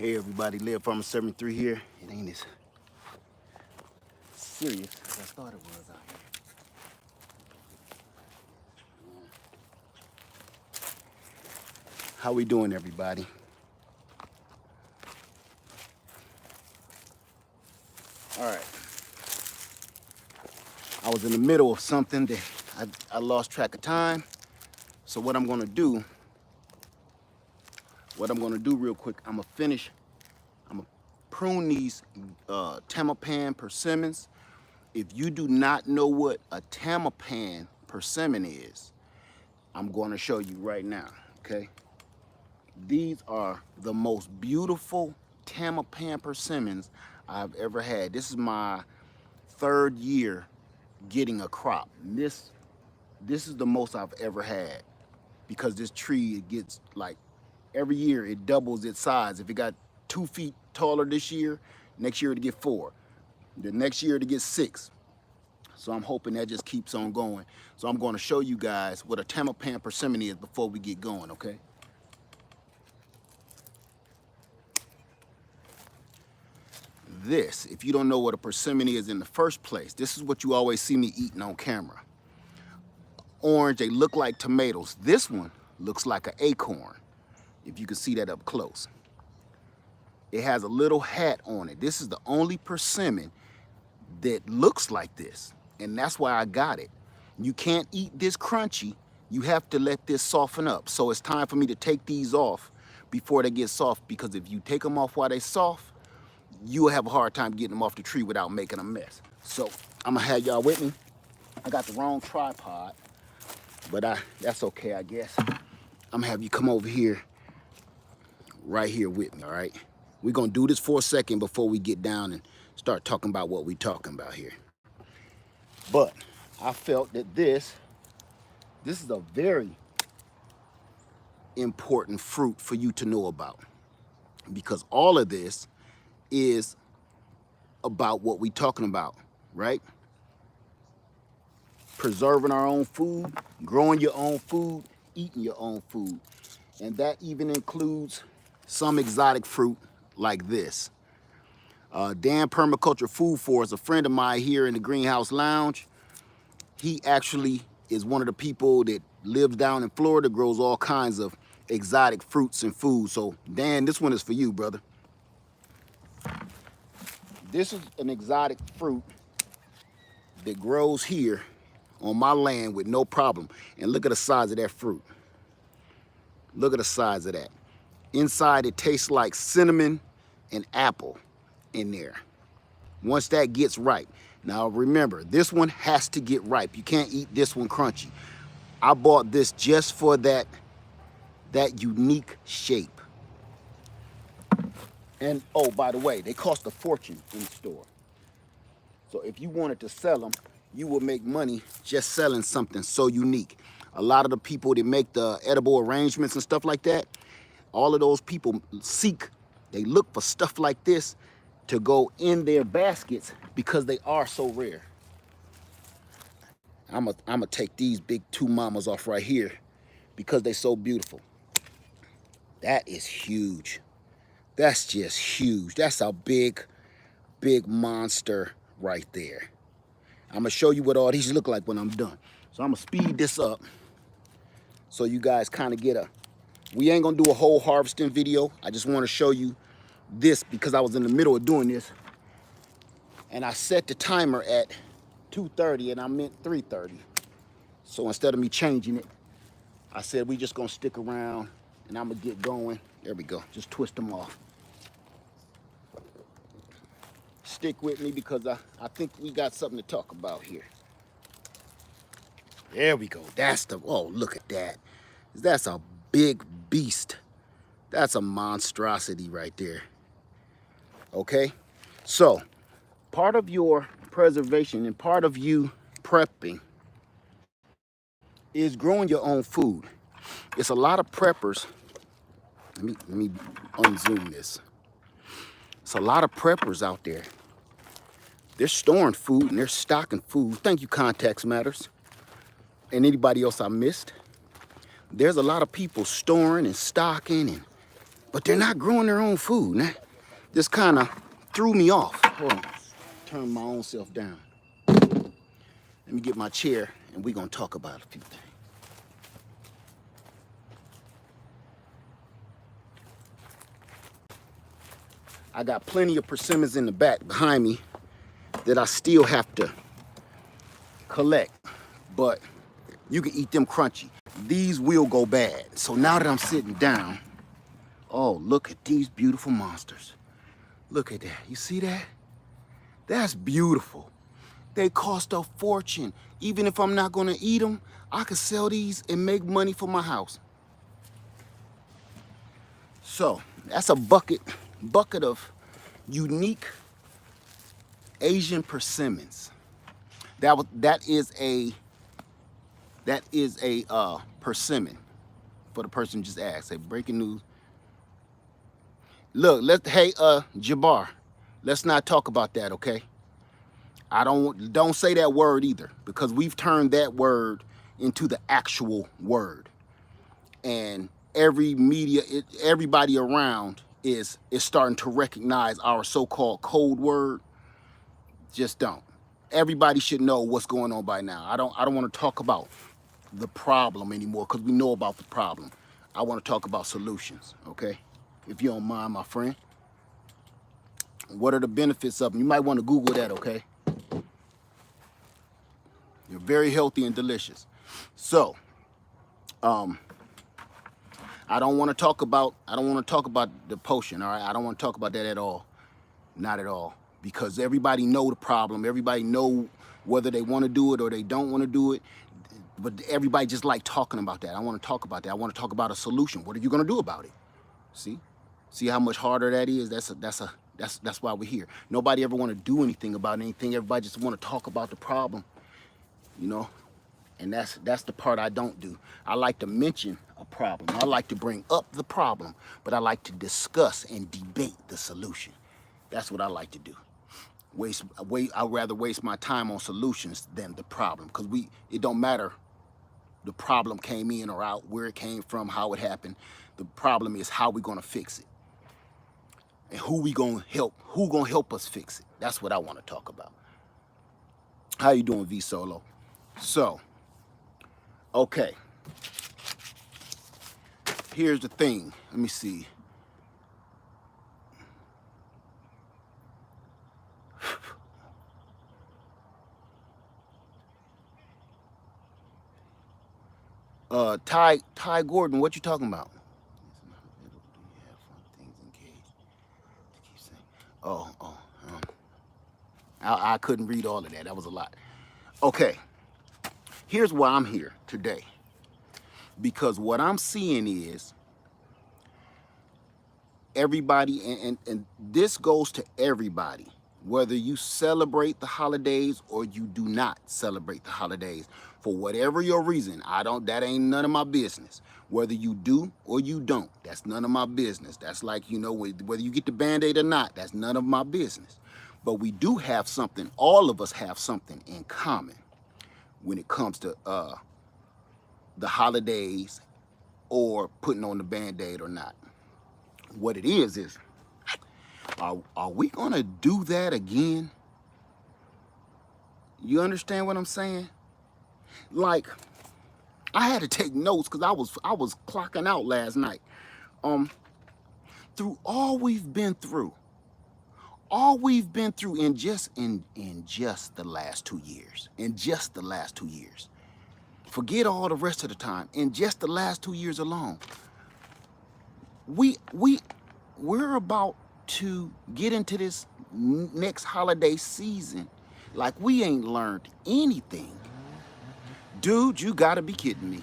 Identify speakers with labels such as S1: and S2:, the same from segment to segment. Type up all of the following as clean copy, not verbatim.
S1: Hey everybody, Live Farmer 73 here. It ain't as serious as I thought it was out here. How we doing, everybody? All right. I was in the middle of something that I lost track of time. So what I'm gonna do real quick, I'm gonna prune these Tamapan persimmons. If you do not know what a Tamapan persimmon is, I'm going to show you right now, okay? These are the most beautiful Tamapan persimmons I've ever had. This is my third year getting a crop. This is the most I've ever had because this tree, it gets like, every year it doubles its size. If it got 2 feet taller this year, next year it'll get 4. The next year it'll get 6. So I'm hoping that just keeps on going. So I'm going to show you guys what a Tamapan persimmon is before we get going, okay? This, if you don't know what a persimmon is in the first place, this is what you always see me eating on camera. Orange, they look like tomatoes. This one looks like an acorn, if you can see that up close. It has a little hat on it. This is the only persimmon that looks like this, and that's why I got it. You can't eat this crunchy. You have to let this soften up. So it's time for me to take these off before they get soft, because if you take them off while they're soft, you'll have a hard time getting them off the tree without making a mess. So I'm gonna have y'all with me. I got the wrong tripod, but that's okay, I guess. I'm gonna have you come over here, right here with me, all right? We're gonna do this for a second before we get down and start talking about what we're talking about here. But I felt that this is a very important fruit for you to know about, because all of this is about what we're talking about, right? Preserving our own food, growing your own food, eating your own food. And that even includes some exotic fruit like this. Dan Permaculture Food Forest, a friend of mine here in the Greenhouse Lounge, he actually is one of the people that lives down in Florida, grows all kinds of exotic fruits and food. So Dan, this one is for you, brother. This is an exotic fruit that grows here on my land with no problem. And look at the size of that fruit. Look at the size of that. Inside it tastes like cinnamon and apple in there. Once that gets ripe. Now remember, this one has to get ripe. You can't eat this one crunchy. I bought this just for that unique shape. And oh, by the way, they cost a fortune in the store. So if you wanted to sell them, you would make money just selling something so unique. A lot of the people that make the edible arrangements and stuff like that, all of those people they look for stuff like this to go in their baskets because they are so rare. I'm gonna take these big 2 mamas off right here because they're so beautiful. That is huge. That's just huge. That's a big, big monster right there. I'm gonna show you what all these look like when I'm done. So I'm gonna speed this up so you guys kind of get we ain't gonna do a whole harvesting video. I just wanna show you this because I was in the middle of doing this. And I set the timer at 2:30 and I meant 3:30. So instead of me changing it, I said we just gonna stick around and I'm gonna get going. There we go, just twist them off. Stick with me because I think we got something to talk about here. There we go. Oh, look at that. That's a big beast. That's a monstrosity right there. Okay? So, part of your preservation and part of you prepping is growing your own food. It's a lot of preppers. Let me unzoom this. It's a lot of preppers out there. They're storing food and they're stocking food. Thank you, Context Matters. And anybody else I missed. There's a lot of people storing and stocking and but they're not growing their own food. And that just kind of threw me off. Hold on, turn my own self down. Let me get my chair and we're gonna talk about a few things. I got plenty of persimmons in the back behind me that I still have to collect, but you can eat them crunchy. These will go bad. So now that I'm sitting down, oh, look at these beautiful monsters. Look at that, you see that? That's beautiful. They cost a fortune. Even if I'm not gonna eat them, I could sell these and make money for my house. So that's a bucket of unique Asian persimmons. That is a persimmon. For the person who just asked, say breaking news. Look, hey Jabbar, let's not talk about that, okay? I don't say that word either, because we've turned that word into the actual word, and every media, everybody around is starting to recognize our so-called code word. Just don't. Everybody should know what's going on by now. I don't want to talk about the problem anymore, because we know about the problem. I want to talk about solutions, okay? If you don't mind, my friend. What are the benefits of them? You might want to Google that, okay? You're very healthy and delicious. So, I don't want to talk about the potion, all right? I don't want to talk about that at all. Not at all. Because everybody know the problem. Everybody know whether they want to do it or they don't want to do it. But everybody just like talking about that. I want to talk about that. I want to talk about a solution. What are you going to do about it? See how much harder that is? That's why we're here. Nobody ever want to do anything about anything. Everybody just want to talk about the problem, you know? And that's the part I don't do. I like to mention a problem. I like to bring up the problem, but I like to discuss and debate the solution. That's what I like to do. I'd rather waste my time on solutions than the problem, because it don't matter the problem came in or out, where it came from, how it happened. The problem is how we're gonna fix it. And who gonna help us fix it. That's what I want to talk about. How you doing, V Solo? So, okay. Here's the thing. Let me see. Ty Gordon, what you talking about? Oh, I couldn't read all of that. That was a lot. Okay, here's why I'm here today. Because what I'm seeing is everybody, and this goes to everybody, whether you celebrate the holidays or you do not celebrate the holidays, for whatever your reason. That ain't none of my business. Whether you do or you don't, that's none of my business. That's like, you know, whether you get the Band-Aid or not, that's none of my business. But we do have something, all of us have something in common when it comes to the holidays or putting on the Band-Aid or not. What it is are we gonna do that again? You understand what I'm saying? Like, I had to take notes because I was clocking out last night. Through all we've been through in just the last 2 years. In just the last 2 years. Forget all the rest of the time. In just the last 2 years alone. We're about to get into this next holiday season like we ain't learned anything. Dude, you gotta be kidding me.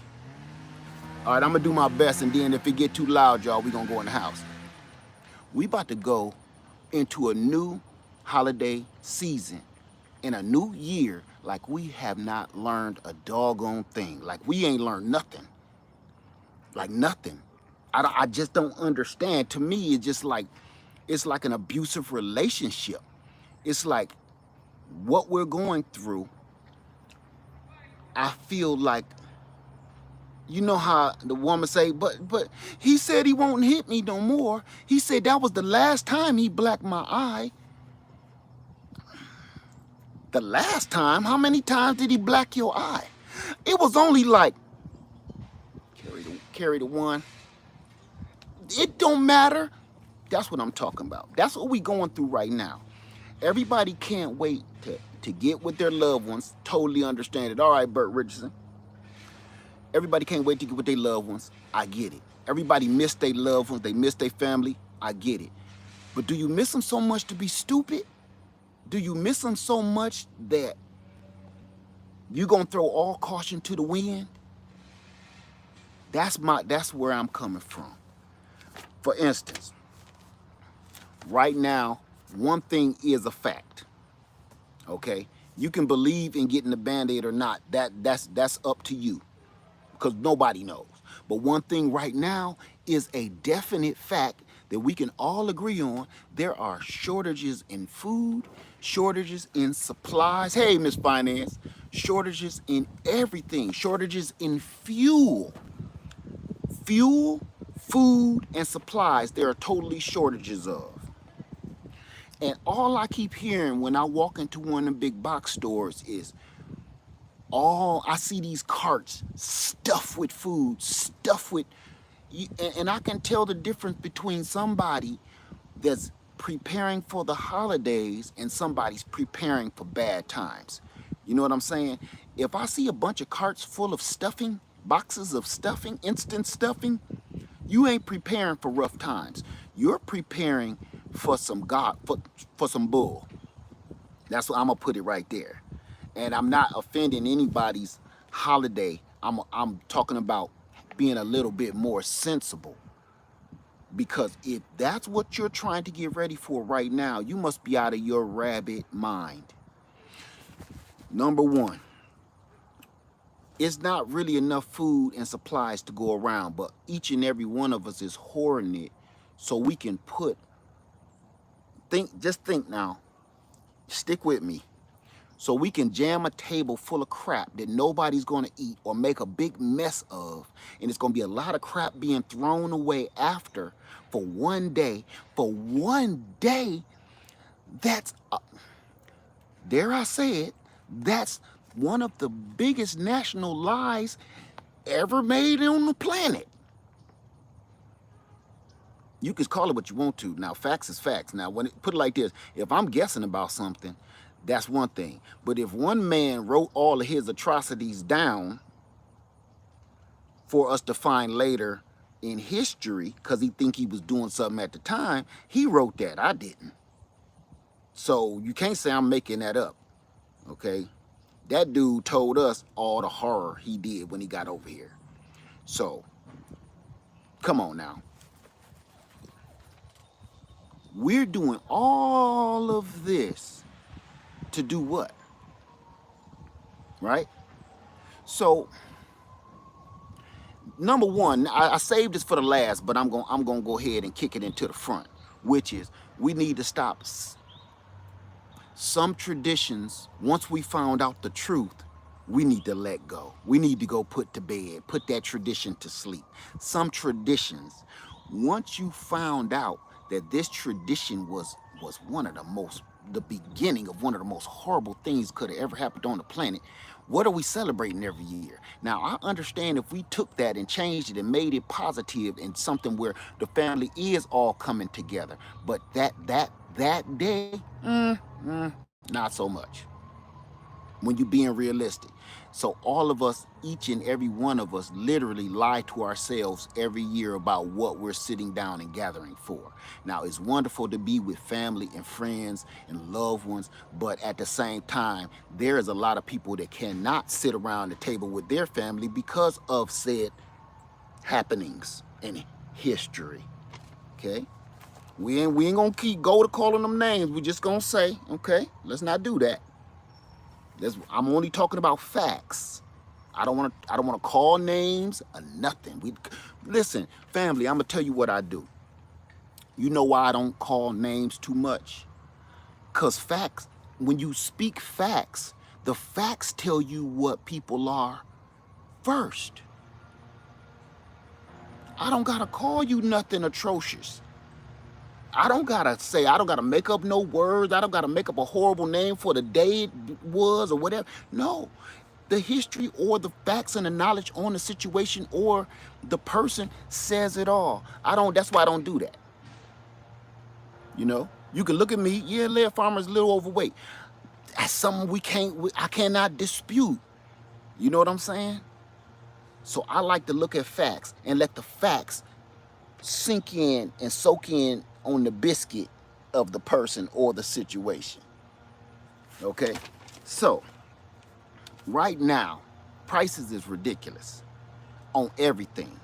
S1: All right, I'm gonna do my best, and then if it get too loud, y'all, we gonna go in the house. We about to go into a new holiday season in a new year like we have not learned a doggone thing. Like we ain't learned nothing. Like nothing. I just don't understand. To me, it's like an abusive relationship. It's like what we're going through, I feel like You know how the woman say, but he said he won't hit me no more. He said that was the last time he blacked my eye. The last time? How many times did he black your eye? It was only like, carry the one. It don't matter. That's what I'm talking about. That's what we going through right now. Everybody can't wait to get with their loved ones. Totally understand it. All right, Bert Richardson. Everybody can't wait to get with their loved ones. I get it. Everybody miss their loved ones. They miss their family. I get it. But do you miss them so much to be stupid? Do you miss them so much that you gonna throw all caution to the wind? That's where I'm coming from. For instance, right now, one thing is a fact. Okay? You can believe in getting the Band-Aid or not. That's up to you. Because nobody knows. But one thing right now is a definite fact that we can all agree on. There are shortages in food, shortages in supplies. Hey, Miss Finance. Shortages in everything. Shortages in fuel. Fuel, food, and supplies, there are totally shortages of. And all I keep hearing when I walk into one of the big box stores is, I see these carts stuffed with food, stuffed with, and I can tell the difference between somebody that's preparing for the holidays and somebody's preparing for bad times. You know what I'm saying? If I see a bunch of carts full of stuffing, boxes of stuffing, instant stuffing, you ain't preparing for rough times. You're preparing for some for some bull. That's what I'm gonna put it right there. And I'm not offending anybody's holiday. I'm talking about being a little bit more sensible. Because if that's what you're trying to get ready for right now, you must be out of your rabbit mind. Number one, it's not really enough food and supplies to go around, but each and every one of us is hoarding it so we can just think now, stick with me. So we can jam a table full of crap that nobody's gonna eat or make a big mess of, and it's gonna be a lot of crap being thrown away after for one day. For one day, that's, dare I say it, that's one of the biggest national lies ever made on the planet. You can call it what you want to. Now, facts is facts. Now, put it like this, if I'm guessing about something, that's one thing. But if one man wrote all of his atrocities down for us to find later in history, because he think he was doing something at the time, he wrote that. I didn't. So you can't say I'm making that up, okay? That dude told us all the horror he did when he got over here. So, come on now. We're doing all of this to do what? Right? So, number one, I saved this for the last, but I'm gonna go ahead and kick it into the front, which is we need to stop some traditions. Once we found out the truth, we need to let go. We need to go put to bed, put that tradition to sleep. Some traditions, once you found out that this tradition was one of the beginning of one of the most horrible things could have ever happened on the planet, what are we celebrating every year? Now, I understand if we took that and changed it and made it positive and something where the family is all coming together, but that day, not so much. When you're being realistic. So all of us, each and every one of us, literally lie to ourselves every year about what we're sitting down and gathering for. Now, it's wonderful to be with family and friends and loved ones, but at the same time, there is a lot of people that cannot sit around the table with their family because of said happenings in history. Okay? We ain't gonna keep go to calling them names. We just gonna say, okay, let's not do that. I'm only talking about facts. I don't want to call names or nothing. Listen, family, I'm gonna tell you what I do. You know why I don't call names too much? Cause facts, when you speak facts, the facts tell you what people are first. I don't gotta call you nothing atrocious. I don't gotta say, I don't gotta make up no words. I don't gotta make up a horrible name for the day it was or whatever. No, the history or the facts and the knowledge on the situation or the person says it all. That's why I don't do that. You know, you can look at me, yeah, Laird Farmer's a little overweight. That's something I cannot dispute. You know what I'm saying? So I like to look at facts and let the facts sink in and soak in on the biscuit of the person or the situation. Okay? So, right now, prices is ridiculous on everything.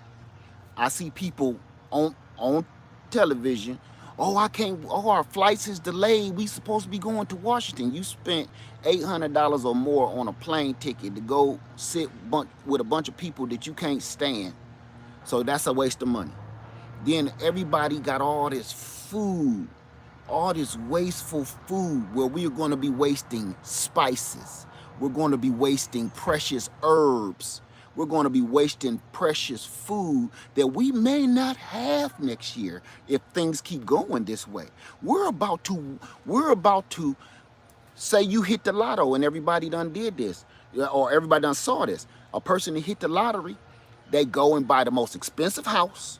S1: I see people on television, our flights is delayed. We supposed to be going to Washington. You spent $800 or more on a plane ticket to go sit with a bunch of people that you can't stand. So that's a waste of money. Then everybody got all this food, all this wasteful food where we are going to be wasting spices. We're going to be wasting precious herbs. We're going to be wasting precious food that we may not have next year if things keep going this way. We're about to say you hit the lotto and everybody done did this, or everybody done saw this. A person that hit the lottery, they go and buy the most expensive house.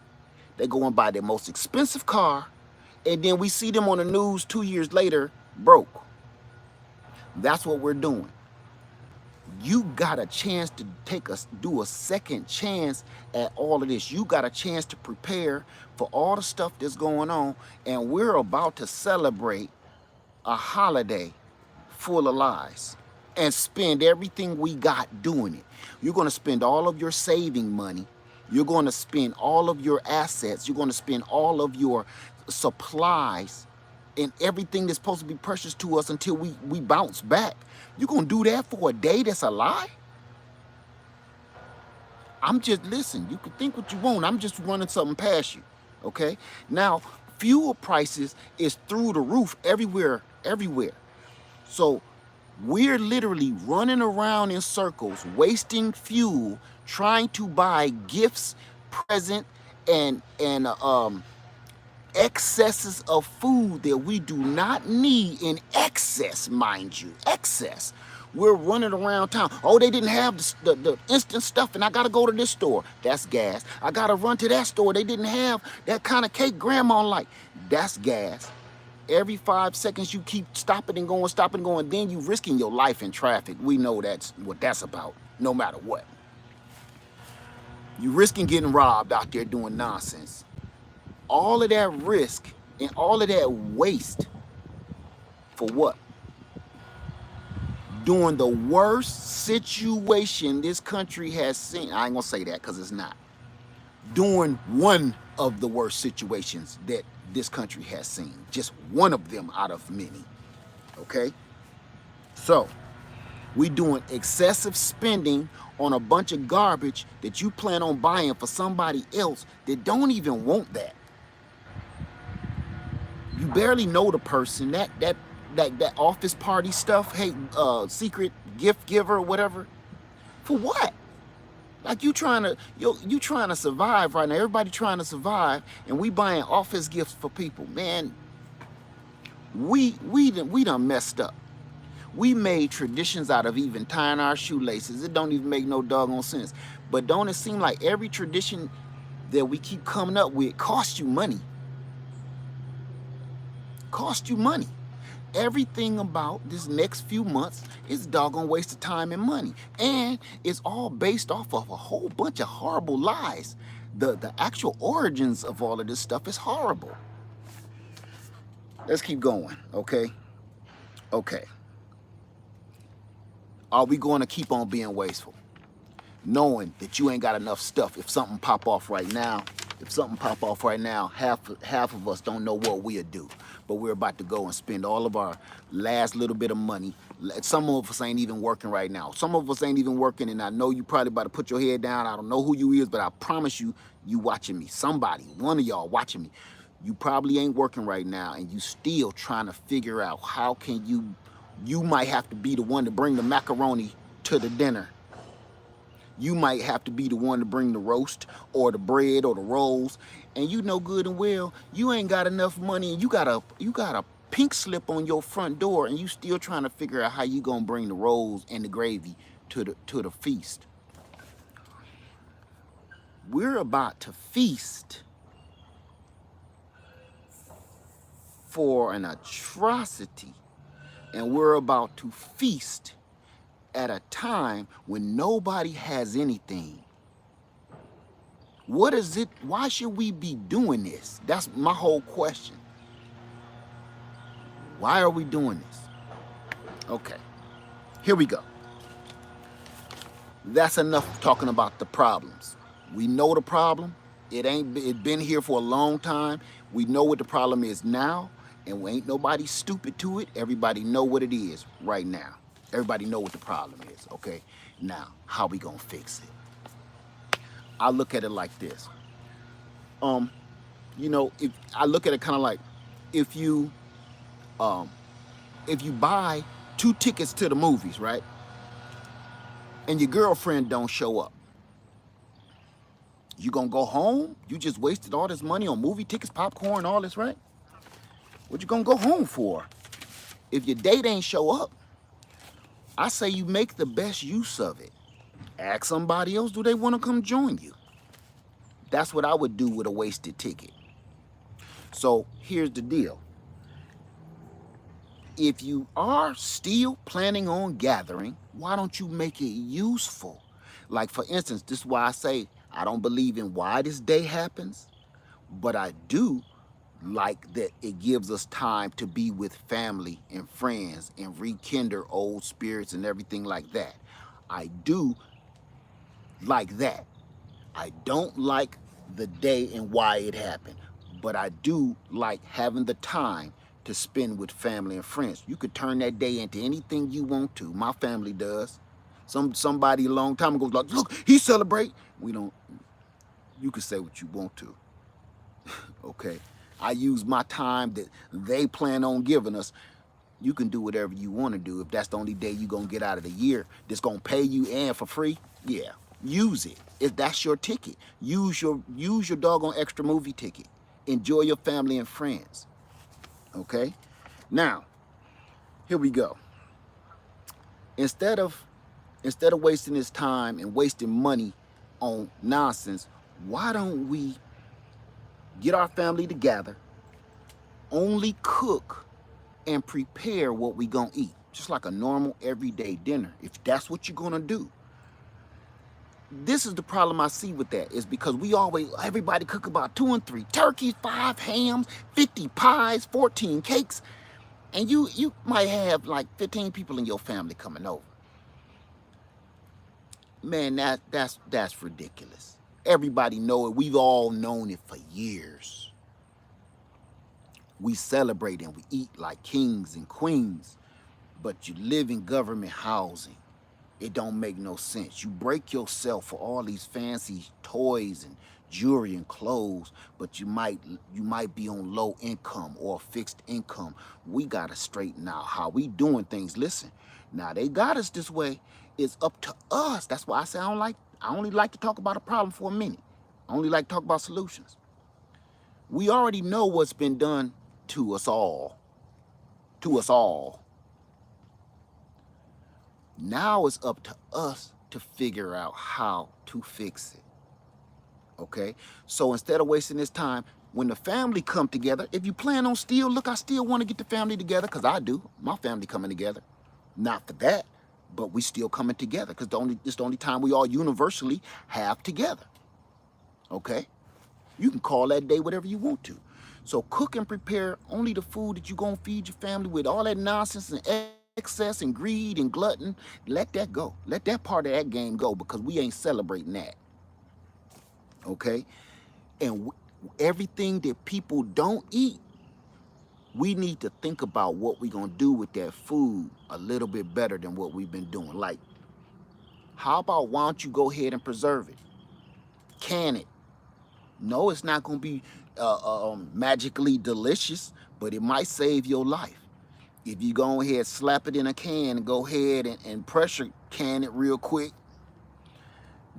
S1: They go and buy their most expensive car, and then we see them on the news 2 years later, broke. That's what we're doing. You got a chance to do a second chance at all of this. You got a chance to prepare for all the stuff that's going on, and we're about to celebrate a holiday full of lies and spend everything we got doing it. You're going to spend all of your saving money. You're going to spend all of your assets. You're going to spend all of your supplies and everything that's supposed to be precious to us until we bounce back. You're going to do that for a day that's a lie? Listen, you can think what you want. I'm just running something past you, okay? Now, fuel prices is through the roof everywhere. So we're literally running around in circles, wasting fuel, trying to buy gifts, present, and excesses of food that we do not need in excess, mind you, excess. We're running around town. Oh, they didn't have the instant stuff, and I gotta go to this store. That's gas. I gotta run to that store. They didn't have that kind of cake grandma like. That's gas. Every 5 seconds you keep stopping and going, then you risking your life in traffic. We know that's what that's about, no matter what. You risking getting robbed out there doing nonsense. All of that risk and all of that waste for what? During the worst situation this country has seen. I ain't gonna say that because it's not. During one of the worst situations that this country has seen. Just one of them out of many. Okay? So, we doing excessive spending on a bunch of garbage that you plan on buying for somebody else that don't even want that. You barely know the person. That office party stuff, hey, secret gift giver or whatever. For what? Like you trying to survive right now. Everybody trying to survive, and we buying office gifts for people. Man, we done messed up. We made traditions out of even tying our shoelaces. It don't even make no doggone sense. But don't it seem like every tradition that we keep coming up with costs you money? Cost you money. Everything about this next few months is a doggone waste of time and money. And it's all based off of a whole bunch of horrible lies. The actual origins of all of this stuff is horrible. Let's keep going, okay? Okay. Are we going to keep on being wasteful? Knowing that you ain't got enough stuff. If something pop off right now, half of us don't know what we'll do. But we're about to go and spend all of our last little bit of money. Some of us ain't even working right now. Some of us ain't even working, and I know you probably about to put your head down. I don't know who you is, but I promise you, you watching me. Somebody, one of y'all watching me. You probably ain't working right now, and you still trying to figure out how can you might have to be the one to bring the macaroni to the dinner. You might have to be the one to bring the roast or the bread or the rolls, and you know good and well you ain't got enough money, and you got a pink slip on your front door, and you still trying to figure out how you gonna bring the rolls and the gravy to the feast. We're about to feast for an atrocity, and we're about to feast at a time when nobody has anything. What is it? Why should we be doing this? That's my whole question. Why are we doing this? Okay, here we go. That's enough talking about the problems. We know the problem. It been here for a long time. We know what the problem is now, and we ain't nobody stupid to it. Everybody know what it is right now. Everybody know what the problem is, okay? Now, how we gonna fix it? I look at it like this. If I look at it kind of like if you um if you buy 2 tickets to the movies, right? And your girlfriend don't show up. You gonna go home? You just wasted all this money on movie tickets, popcorn, all this, right? What you gonna go home for? If your date ain't show up, I say you make the best use of it. Ask somebody else, do they wanna come join you? That's what I would do with a wasted ticket. So here's the deal. If you are still planning on gathering, why don't you make it useful? Like, for instance, this is why I say I don't believe in why this day happens, but I do like that it gives us time to be with family and friends and rekindle old spirits and everything like that. I do like that. I don't like the day and why it happened, but I do like having the time to spend with family and friends. You could turn that day into anything you want to. My family does. Somebody a long time ago was like, look, he celebrate. We don't. You can say what you want to. Okay. I use my time that they plan on giving us. You can do whatever you want to do. If that's the only day you're going to get out of the year that's going to pay you and for free, yeah, use it. If that's your ticket, use your doggone extra movie ticket. Enjoy your family and friends. Okay? Now, here we go. Instead of wasting this time and wasting money on nonsense, why don't we get our family together, only cook and prepare what we gonna eat, just like a normal everyday dinner, if that's what you're gonna do. This is the problem I see with that, is because everybody cook about 2 and 3 turkeys, 5 hams, 50 pies, 14 cakes, and you might have like 15 people in your family coming over. Man, that's ridiculous. Everybody know it. We've all known it for years. We celebrate and we eat like kings and queens, but you live in government housing. It don't make no sense. You break yourself for all these fancy toys and jewelry and clothes, but you might be on low income or fixed income. We gotta straighten out how we doing things. Listen, now they got us this way. It's up to us. That's why I say I only like to talk about a problem for a minute. I only like to talk about solutions. We already know what's been done to us all. To us all. Now it's up to us to figure out how to fix it. Okay? So instead of wasting this time, when the family come together, if you plan on I still want to get the family together, because I do. My family coming together. Not for that, but we still coming together, because it's the only time we all universally have together. Okay? You can call that day whatever you want to. So cook and prepare only the food that you're going to feed your family with. All that nonsense and excess and greed and glutton, let that go. Let that part of that game go, because we ain't celebrating that. Okay? And everything that people don't eat, we need to think about what we're going to do with that food a little bit better than what we've been doing. Like, how about why don't you go ahead and preserve it? Can it? No, it's not going to be magically delicious, but it might save your life. If you go ahead, slap it in a can and go ahead and pressure can it real quick,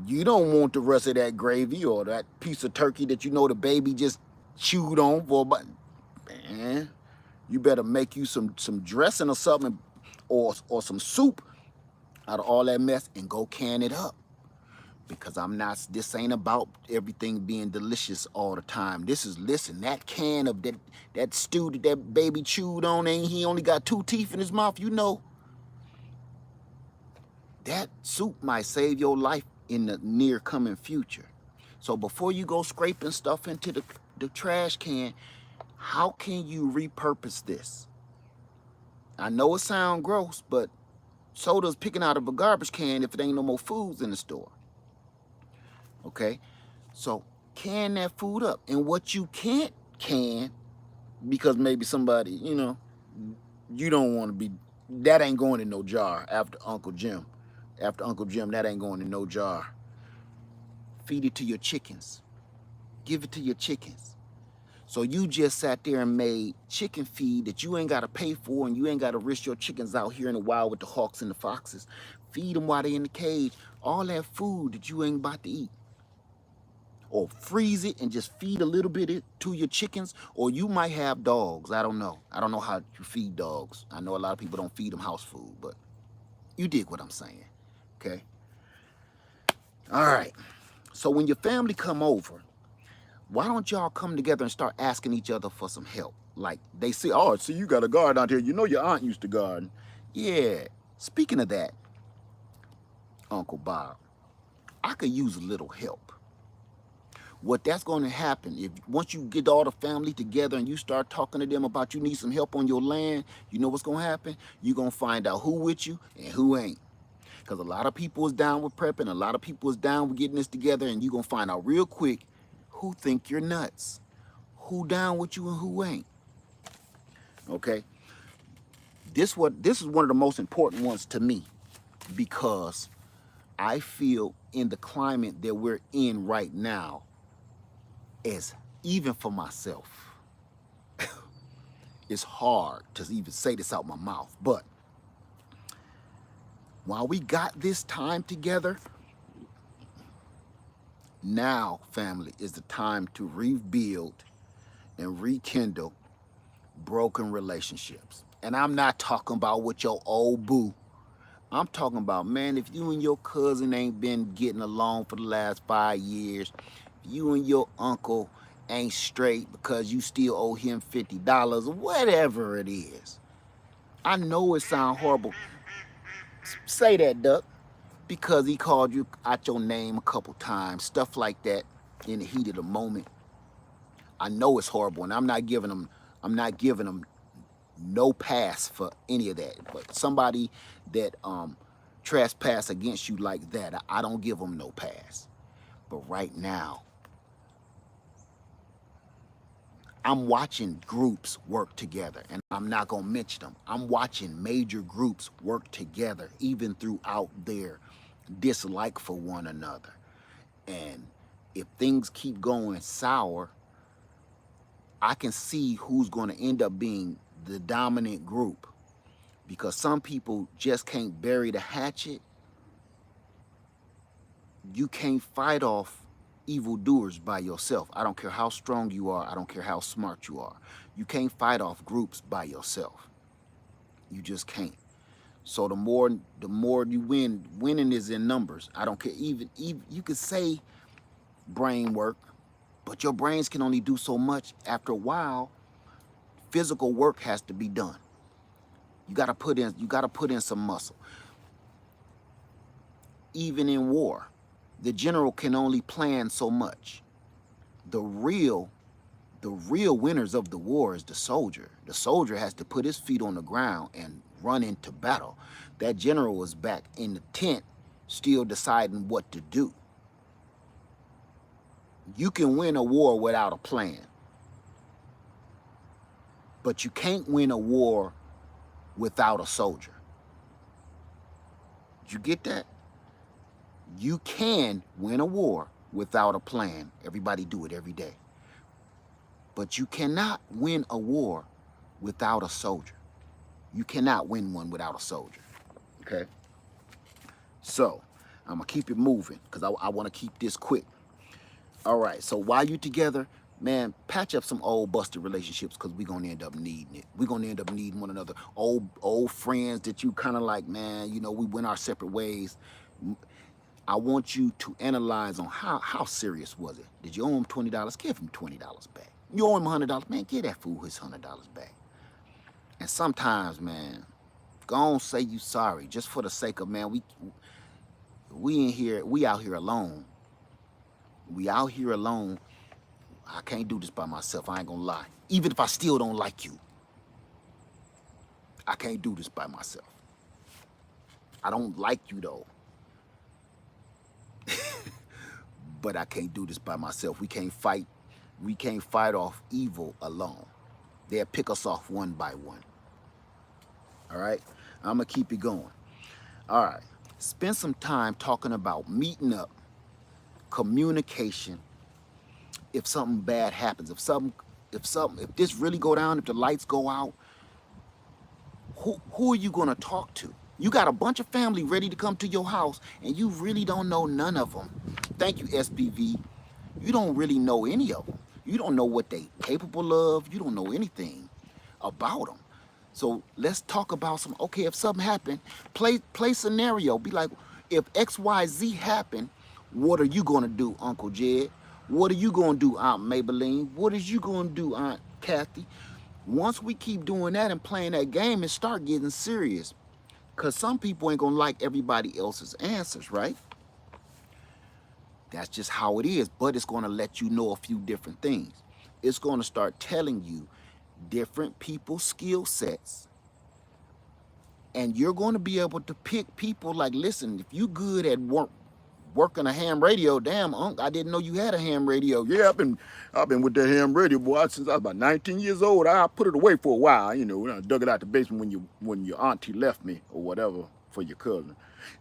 S1: You don't want the rest of that gravy or that piece of turkey that you know the baby just chewed on for about, man, you better make you some dressing or something, or some soup out of all that mess and go can it up. Because I'm not, this ain't about everything being delicious all the time. This is, listen, that can of that stew that baby chewed on, and he only got 2 teeth in his mouth, you know, that soup might save your life in the near coming future. So before you go scraping stuff into the trash can, how can you repurpose this? I know it sounds gross, but so does picking out of a garbage can if it ain't no more foods in the store. Okay? So can that food up. And what you can't can, because maybe somebody, you know, you don't want to be, that ain't going in no jar after Uncle Jim. After Uncle Jim, that ain't going in no jar. Feed it to your chickens. Give it to your chickens. So you just sat there and made chicken feed that you ain't got to pay for, and you ain't got to risk your chickens out here in the wild with the hawks and the foxes. Feed them while they in the cage. All that food that you ain't about to eat. Or freeze it and just feed a little bit to your chickens. Or you might have dogs. I don't know. I don't know how you feed dogs. I know a lot of people don't feed them house food, but you dig what I'm saying. Okay? All right. So when your family come over, why don't y'all come together and start asking each other for some help? Like they say, oh, see, you got a garden out here. You know your aunt used to garden. Yeah. Speaking of that, Uncle Bob, I could use a little help. What that's going to happen, if once you get all the family together and you start talking to them about you need some help on your land, you know what's going to happen? You're going to find out who with you and who ain't. Because a lot of people is down with prepping, a lot of people is down with getting this together, and you're going to find out real quick who think you're nuts, who down with you and who ain't. Okay? This is one of the most important ones to me, because I feel in the climate that we're in right now, as even for myself, it's hard to even say this out my mouth, but while we got this time together, now, family, is the time to rebuild and rekindle broken relationships. And I'm not talking about with your old boo. I'm talking about, man, if you and your cousin ain't been getting along for the last 5 years, you and your uncle ain't straight because you still owe him $50, whatever it is. I know it sounds horrible. Say that, Duck, because he called you out your name a couple times, stuff like that in the heat of the moment. I know it's horrible, and I'm not giving them no pass for any of that. But somebody that trespass against you like that, I don't give them no pass. But right now, I'm watching groups work together, and I'm not gonna mention them. I'm watching major groups work together, even throughout their dislike for one another. And if things keep going sour, I can see who's going to end up being the dominant group, because some people just can't bury the hatchet. You can't fight off evildoers by yourself. I don't care how strong you are. I don't care how smart you are. You can't fight off groups by yourself. You just can't. So the more you win, winning is in numbers. I don't care. Even you could say brain work, but your brains can only do so much. After a while, physical work has to be done. You gotta put in some muscle. Even in war, the general can only plan so much. The real winners of the war is the soldier. The soldier has to put his feet on the ground and run into battle. That general is back in the tent, still deciding what to do. You can win a war without a plan, but you can't win a war without a soldier. Did you get that? You can win a war without a plan. Everybody do it every day. But you cannot win a war without a soldier. You cannot win one without a soldier. Okay? So, I'm gonna keep it moving because I want to keep this quick. All right, so while you together, man, patch up some old busted relationships because we're gonna end up needing it. We're gonna end up needing one another. Old friends that you kind of like, man, you know, we went our separate ways. I want you to analyze on how serious was it. Did you owe him $20? Give him $20 back. You owe him $100, man, give that fool his $100 back. And sometimes, man, go on say you sorry just for the sake of, man, we out here alone. We out here alone. I can't do this by myself. I ain't gonna lie. Even if I still don't like you, I can't do this by myself. I don't like you though. But I can't do this by myself. We can't fight off evil alone. They'll pick us off one by one. All right? I'm gonna keep it going. All right. Spend some time talking about meeting up, communication. If something bad happens, if this really go down, if the lights go out, who are you gonna talk to? You got a bunch of family ready to come to your house and you really don't know none of them. Thank you, SPV. You don't really know any of them. You don't know what they capable of. You don't know anything about them. So let's talk about some, okay, if something happened, play scenario. Be like, if XYZ happened, what are you gonna do, Uncle Jed? What are you gonna do, Aunt Maybelline? What is you gonna do, Aunt Kathy? Once we keep doing that and playing that game, and start getting serious. Because some people ain't gonna like everybody else's answers, right? That's just how it is, but it's gonna let you know a few different things. It's gonna start telling you different people's skill sets. And you're gonna be able to pick people like, listen, if you good at working a ham radio, damn, Unc, I didn't know you had a ham radio. Yeah, I've been with that ham radio, boy, since I was about 19 years old. I put it away for a while, you know, I dug it out the basement when your auntie left me or whatever for your cousin.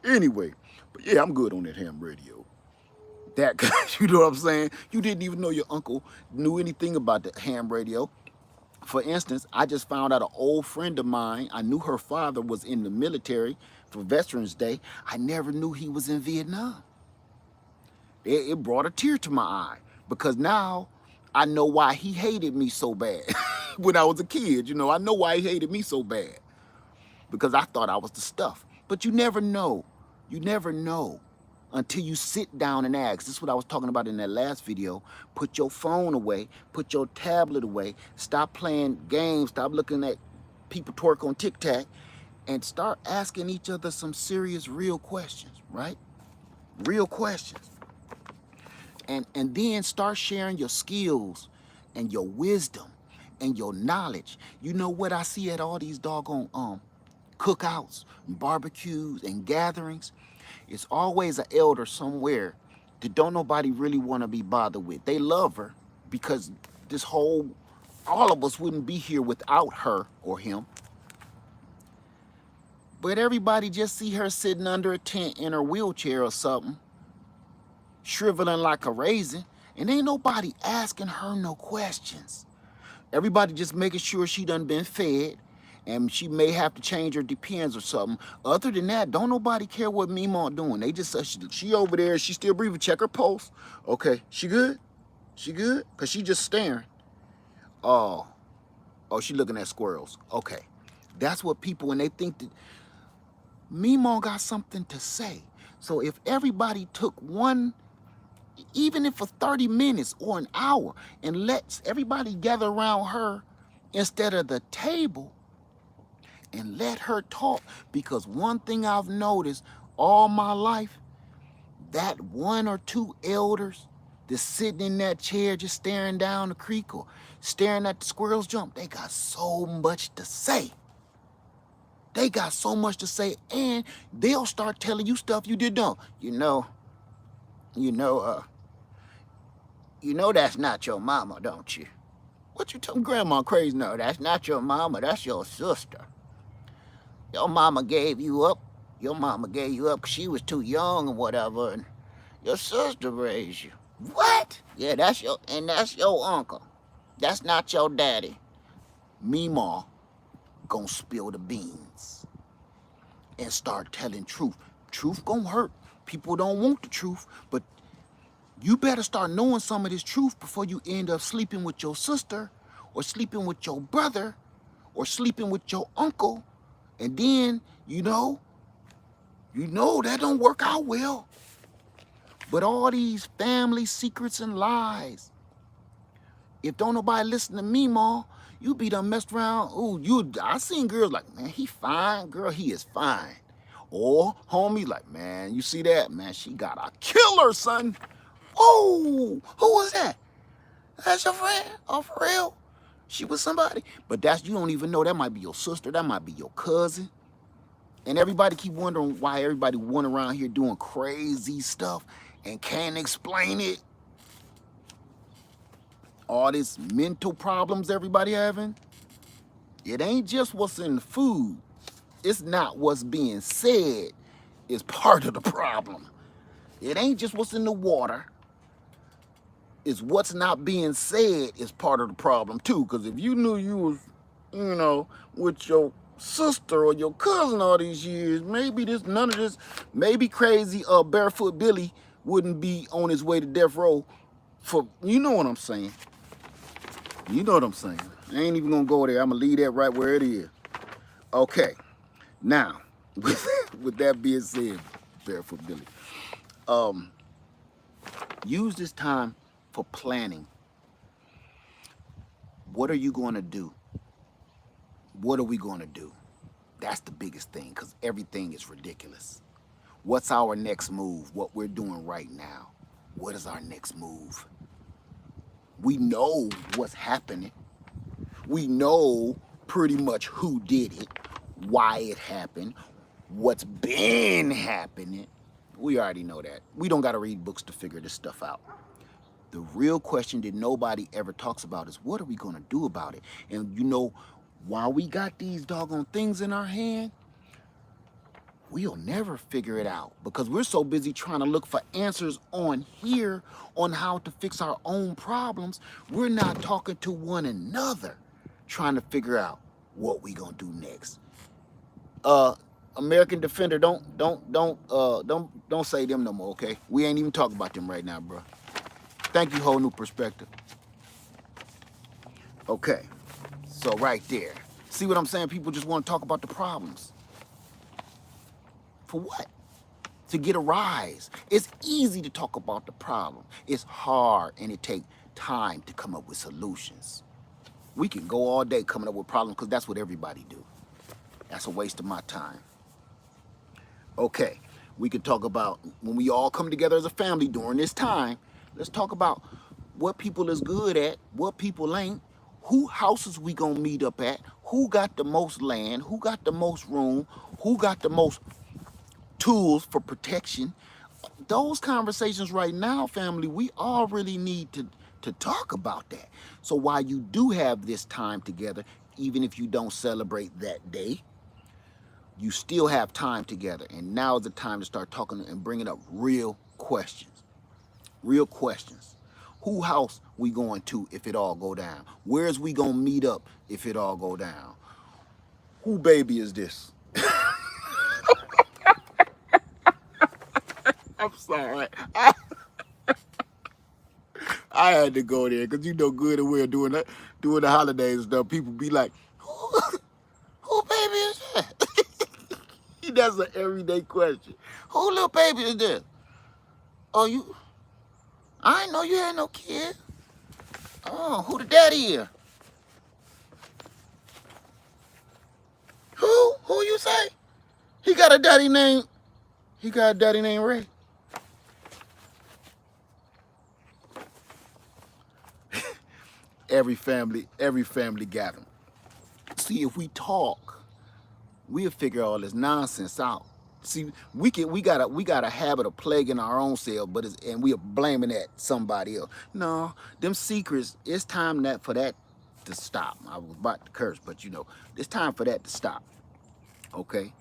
S1: Anyway, but yeah, I'm good on that ham radio. That, you know what I'm saying? You didn't even know your uncle knew anything about the ham radio. For instance, I just found out an old friend of mine, I knew her father was in the military for Veterans Day. I never knew he was in Vietnam. It brought a tear to my eye because now I know why he hated me so bad when I was a kid. You know, I know why he hated me so bad because I thought I was the stuff. But you never know. You never know until you sit down and ask. This is what I was talking about in that last video. Put your phone away. Put your tablet away. Stop playing games. Stop looking at people twerk on TikTok and start asking each other some serious, real questions, right? Real questions. And then start sharing your skills and your wisdom and your knowledge. You know what I see at all these doggone cookouts and barbecues and gatherings? It's always an elder somewhere that don't nobody really want to be bothered with. They love her because all of us wouldn't be here without her or him. But everybody just see her sitting under a tent in her wheelchair or something, shriveling like a raisin, and ain't nobody asking her no questions. Everybody just making sure she done been fed, and she may have to change her Depends or something. Other than that, don't nobody care what Meemaw doing. They just she over there, she still breathing, check her pulse. Okay, she good? She good? Cause she just staring. Oh, she looking at squirrels. Okay, that's what people, when they think that Meemaw got something to say. So if everybody took one, even if for 30 minutes or an hour, and lets everybody gather around her instead of the table and let her talk, because one thing I've noticed all my life, that one or two elders that's sitting in that chair just staring down the creek or staring at the squirrels jump, they got so much to say. They got so much to say, and they'll start telling you stuff you didn't know. You know that's not your mama, don't you? What you telling grandma crazy? No, that's not your mama, that's your sister. Your mama gave you up. Your mama gave you up because she was too young or whatever, and your sister raised you. What? Yeah, that's your uncle. That's not your daddy. Meemaw gonna spill the beans and start telling truth. Truth gonna hurt, People don't want the truth, but you better start knowing some of this truth before you end up sleeping with your sister or sleeping with your brother or sleeping with your uncle. And then, you know that don't work out well. But all these family secrets and lies, if don't nobody listen to me, ma, you be done messed around. Ooh, I seen girls like, man, he fine. Girl, he is fine. Or homie like, man, you see that? Man, she got a killer, son. Oh, who was that? That's your friend? Oh, for real? She was somebody? But you don't even know. That might be your sister. That might be your cousin. And everybody keep wondering why everybody went around here doing crazy stuff and can't explain it. All these mental problems everybody having, it ain't just what's in the food. It's not what's being said is part of the problem. It ain't just what's in the water. It's what's not being said is part of the problem too. Because if you knew you was, with your sister or your cousin all these years, maybe none of this, maybe crazy Barefoot Billy wouldn't be on his way to death row for, you know what I'm saying. You know what I'm saying. I ain't even gonna go there. I'm gonna leave that right where it is. Okay. Now, with that being said, Barefoot Billy, use this time for planning. What are you going to do? What are we going to do? That's the biggest thing, because everything is ridiculous. What's our next move? What we're doing right now. What is our next move? We know what's happening. We know pretty much who did it, why it happened, what's been happening. We already know that. We don't got to read books to figure this stuff out. The real question that nobody ever talks about is, what are we going to do about it? And while we got these doggone things in our hand, we'll never figure it out because we're so busy trying to look for answers on here on how to fix our own problems. We're not talking to one another, trying to figure out what we gonna do next. American Defender, don't say them no more, okay? We ain't even talking about them right now, bro. Thank you, whole new perspective. Okay, so right there. See what I'm saying? People just want to talk about the problems. For what? To get a rise. It's easy to talk about the problem. It's hard, and it takes time to come up with solutions. We can go all day coming up with problems because that's what everybody do. That's a waste of my time. Okay, we could talk about when we all come together as a family during this time. Let's talk about what people is good at, what people ain't, who houses we gonna meet up at, who got the most land, who got the most room, who got the most tools for protection. Those conversations right now, family, we all really need to talk about that. So while you do have this time together, even if you don't celebrate that day, you still have time together. And now is the time to start talking and bringing up real questions. Real questions. Who house we going to if it all go down? Where's we gonna meet up if it all go down? Who baby is this? I'm sorry. I had to go there because good and well during the holidays and stuff, people be like, who baby is that? That's an everyday question. Who little baby is this? Oh, I didn't know you had no kid. Oh, who the daddy is? Who you say? He got a daddy named Ray. Every family gathering. See, if we talk, we'll figure all this nonsense out. See, we got a habit of plaguing our own self, and we are blaming that somebody else. No, them secrets. It's time for that to stop. I was about to curse, but it's time for that to stop. Okay,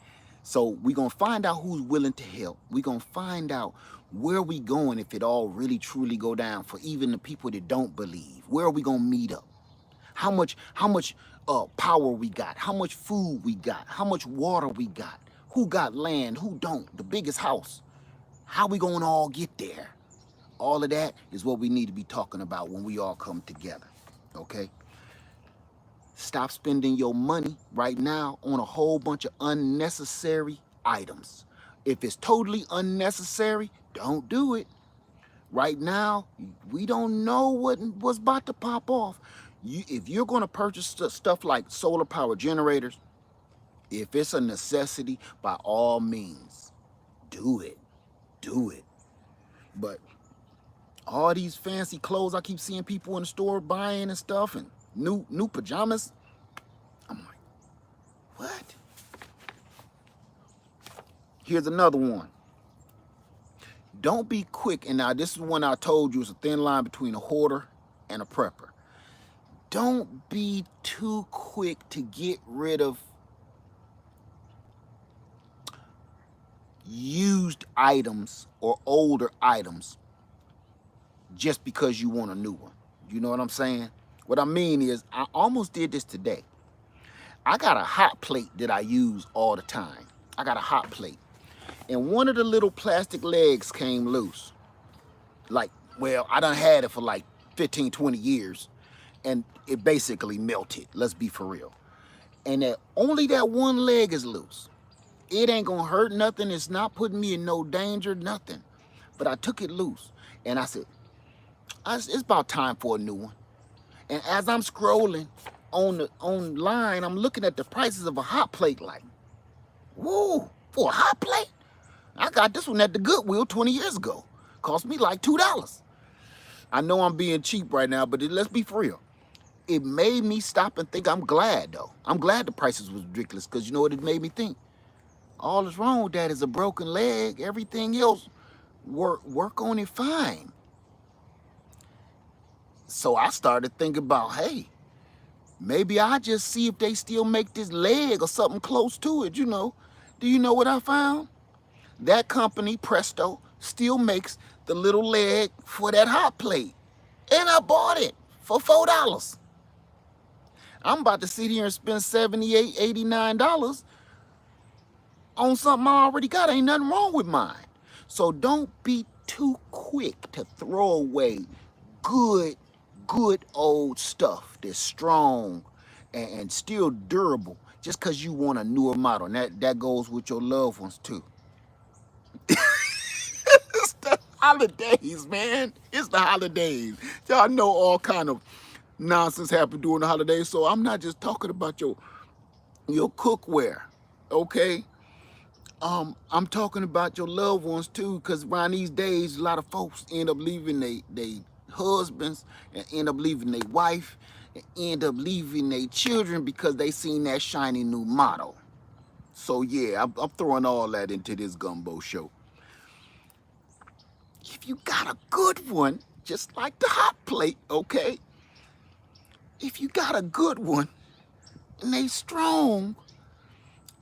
S1: so we gonna find out who's willing to help. We gonna find out where we going if it all really truly go down. For even the people that don't believe, where are we gonna meet up? How much power we got? How much food we got? How much water we got? Who got land? Who don't? The biggest house. How we gonna all get there? All of that is what we need to be talking about when we all come together, okay? Stop spending your money right now on a whole bunch of unnecessary items. If it's totally unnecessary, don't do it. Right now, we don't know what's about to pop off. If you're going to purchase stuff like solar power generators, if it's a necessity, by all means, do it. Do it. But all these fancy clothes I keep seeing people in the store buying and stuff, and new pajamas, I'm like, what? Here's another one. Don't be quick, and now this is one I told you is a thin line between a hoarder and a prepper. Don't be too quick to get rid of used items or older items just because you want a new one. You know what I'm saying? What I mean is, I almost did this today. I got a hot plate that I use all the time. I got a hot plate. And one of the little plastic legs came loose. Like, well, I done had it for like 15, 20 years. And it basically melted. Let's be for real. And only that one leg is loose. It ain't gonna hurt nothing. It's not putting me in no danger, nothing. But I took it loose. And I said, it's about time for a new one. And as I'm scrolling online, I'm looking at the prices of a hot plate like, whoa, for a hot plate? I got this one at the Goodwill 20 years ago. Cost me like $2. I know I'm being cheap right now, but let's be for real. It made me stop and think. I'm glad, though. I'm glad the prices was ridiculous, because you know what it made me think? All that's wrong with that is a broken leg. Everything else, work on it fine. So I started thinking about, hey, maybe I just see if they still make this leg or something close to it, you know. Do you know what I found? That company, Presto, still makes the little leg for that hot plate. And I bought it for $4. I'm about to sit here and spend $78, $89 on something I already got. Ain't nothing wrong with mine. So don't be too quick to throw away good old stuff that's strong and still durable just because you want a newer model. And that goes with your loved ones too. It's the holidays, man. It's the holidays. Y'all know all kind of nonsense happen during the holidays, so I'm not just talking about your cookware, okay? I'm talking about your loved ones too, because around these days, a lot of folks end up leaving they husbands and end up leaving their wife and end up leaving their children because they seen that shiny new model. So yeah, I'm throwing all that into this gumbo show. If you got a good one, just like the hot plate, okay? If you got a good one, and they strong,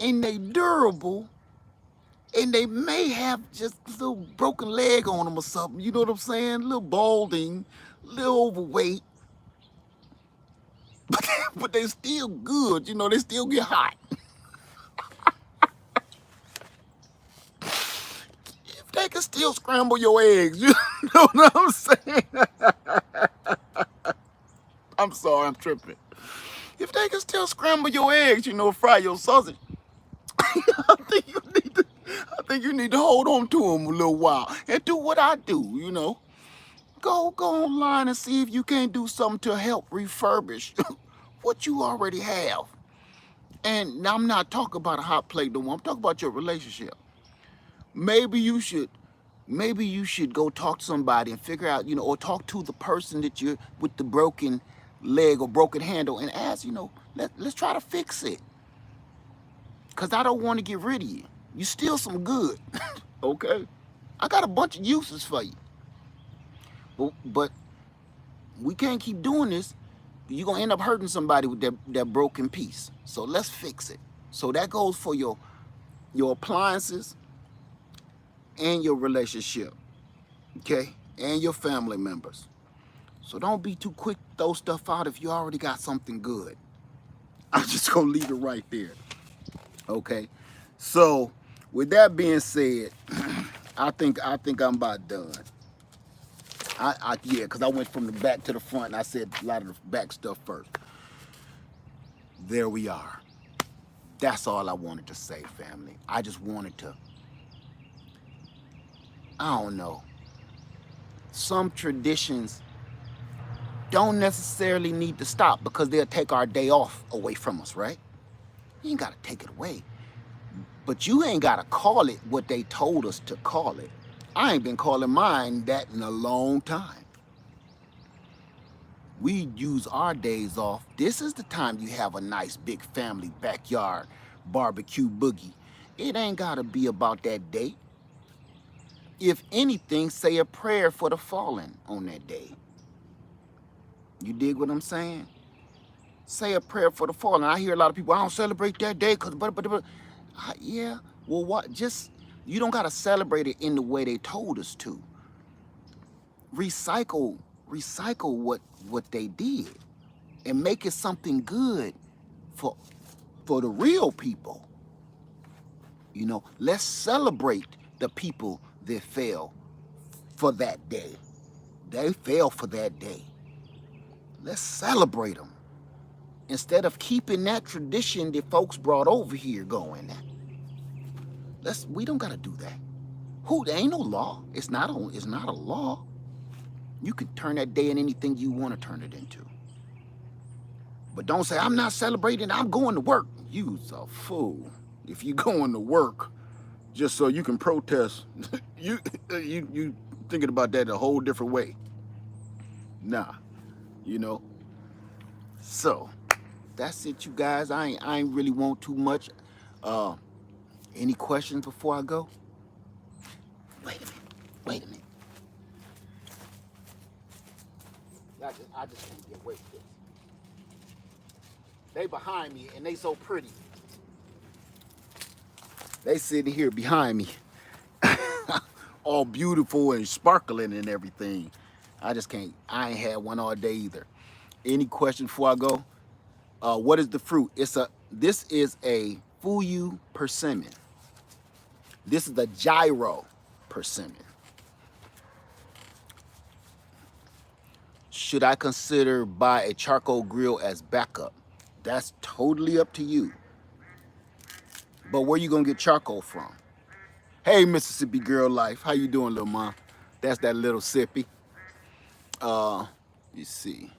S1: and they durable, and they may have just a little broken leg on them or something, you know what I'm saying? A little balding, a little overweight, but they still good, you know, they still get hot. If they can still scramble your eggs, you know what I'm saying? I'm sorry, I'm tripping. If they can still scramble your eggs, you know, fry your sausage, I think you need to hold on to them a little while and do what I do, you know. Go online and see if you can't do something to help refurbish what you already have. And now I'm not talking about a hot plate no more. I'm talking about your relationship. Maybe you should go talk to somebody and figure out, you know, or talk to the person that you're with the broken leg or broken handle and ask, you know, let's try to fix it. Because I don't want to get rid of you. You still some good, okay? I got a bunch of uses for you. But we can't keep doing this. You're going to end up hurting somebody with that broken piece. So let's fix it. So that goes for your appliances and your relationship, okay? And your family members. So don't be too quick to throw stuff out if you already got something good. I'm just going to leave it right there, okay? So with that being said, I think I'm about done. Yeah, because I went from the back to the front and I said a lot of the back stuff first. There we are. That's all I wanted to say, family. I just wanted to, I don't know. Some traditions don't necessarily need to stop because they'll take our day off away from us, right? You ain't got to take it away. But you ain't got to call it what they told us to call it. I ain't been calling mine that in a long time. We use our days off. This is the time you have a nice big family backyard barbecue boogie. It ain't got to be about that day. If anything, say a prayer for the fallen on that day. You dig what I'm saying? Say a prayer for the fallen. I hear a lot of people, I don't celebrate that day because, yeah, well, what? Just, you don't got to celebrate it in the way they told us to. Recycle what they did and make it something good for the real people. You know, let's celebrate the people that fell for that day. They fell for that day. Let's celebrate them instead of keeping that tradition that folks brought over here going. We don't gotta do that. There ain't no law. It's not a law. You can turn that day in anything you want to turn it into. But don't say, I'm not celebrating, I'm going to work. You's a fool. If you going to work just so you can protest, you thinking about that a whole different way. Nah, you know. So that's it, you guys. I ain't really want too much. Any questions before I go? Wait a minute. I just can't get away with this. They behind me and they so pretty. They sitting here behind me. All beautiful and sparkling and everything. I just can't. I ain't had one all day either. Any questions before I go? What is the fruit? This is a Fuyu persimmon. This is the gyro persimmon. Should I consider buy a charcoal grill as backup? That's totally up to you. But where you gonna get charcoal from? Hey, Mississippi Girl Life, how you doing, little mom? That's that little sippy. Let's see.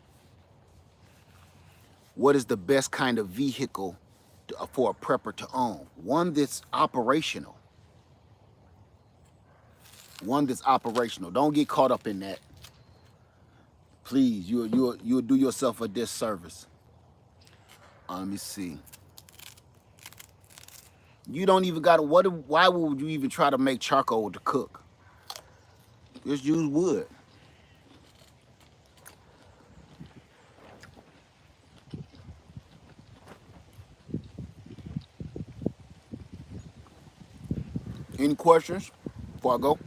S1: What is the best kind of vehicle for a prepper to own? One that's operational. One that's operational. Don't get caught up in that. Please, you'll do yourself a disservice. Let me see. You don't even gotta, why would you even try to make charcoal to cook? Just use wood. Any questions before I go?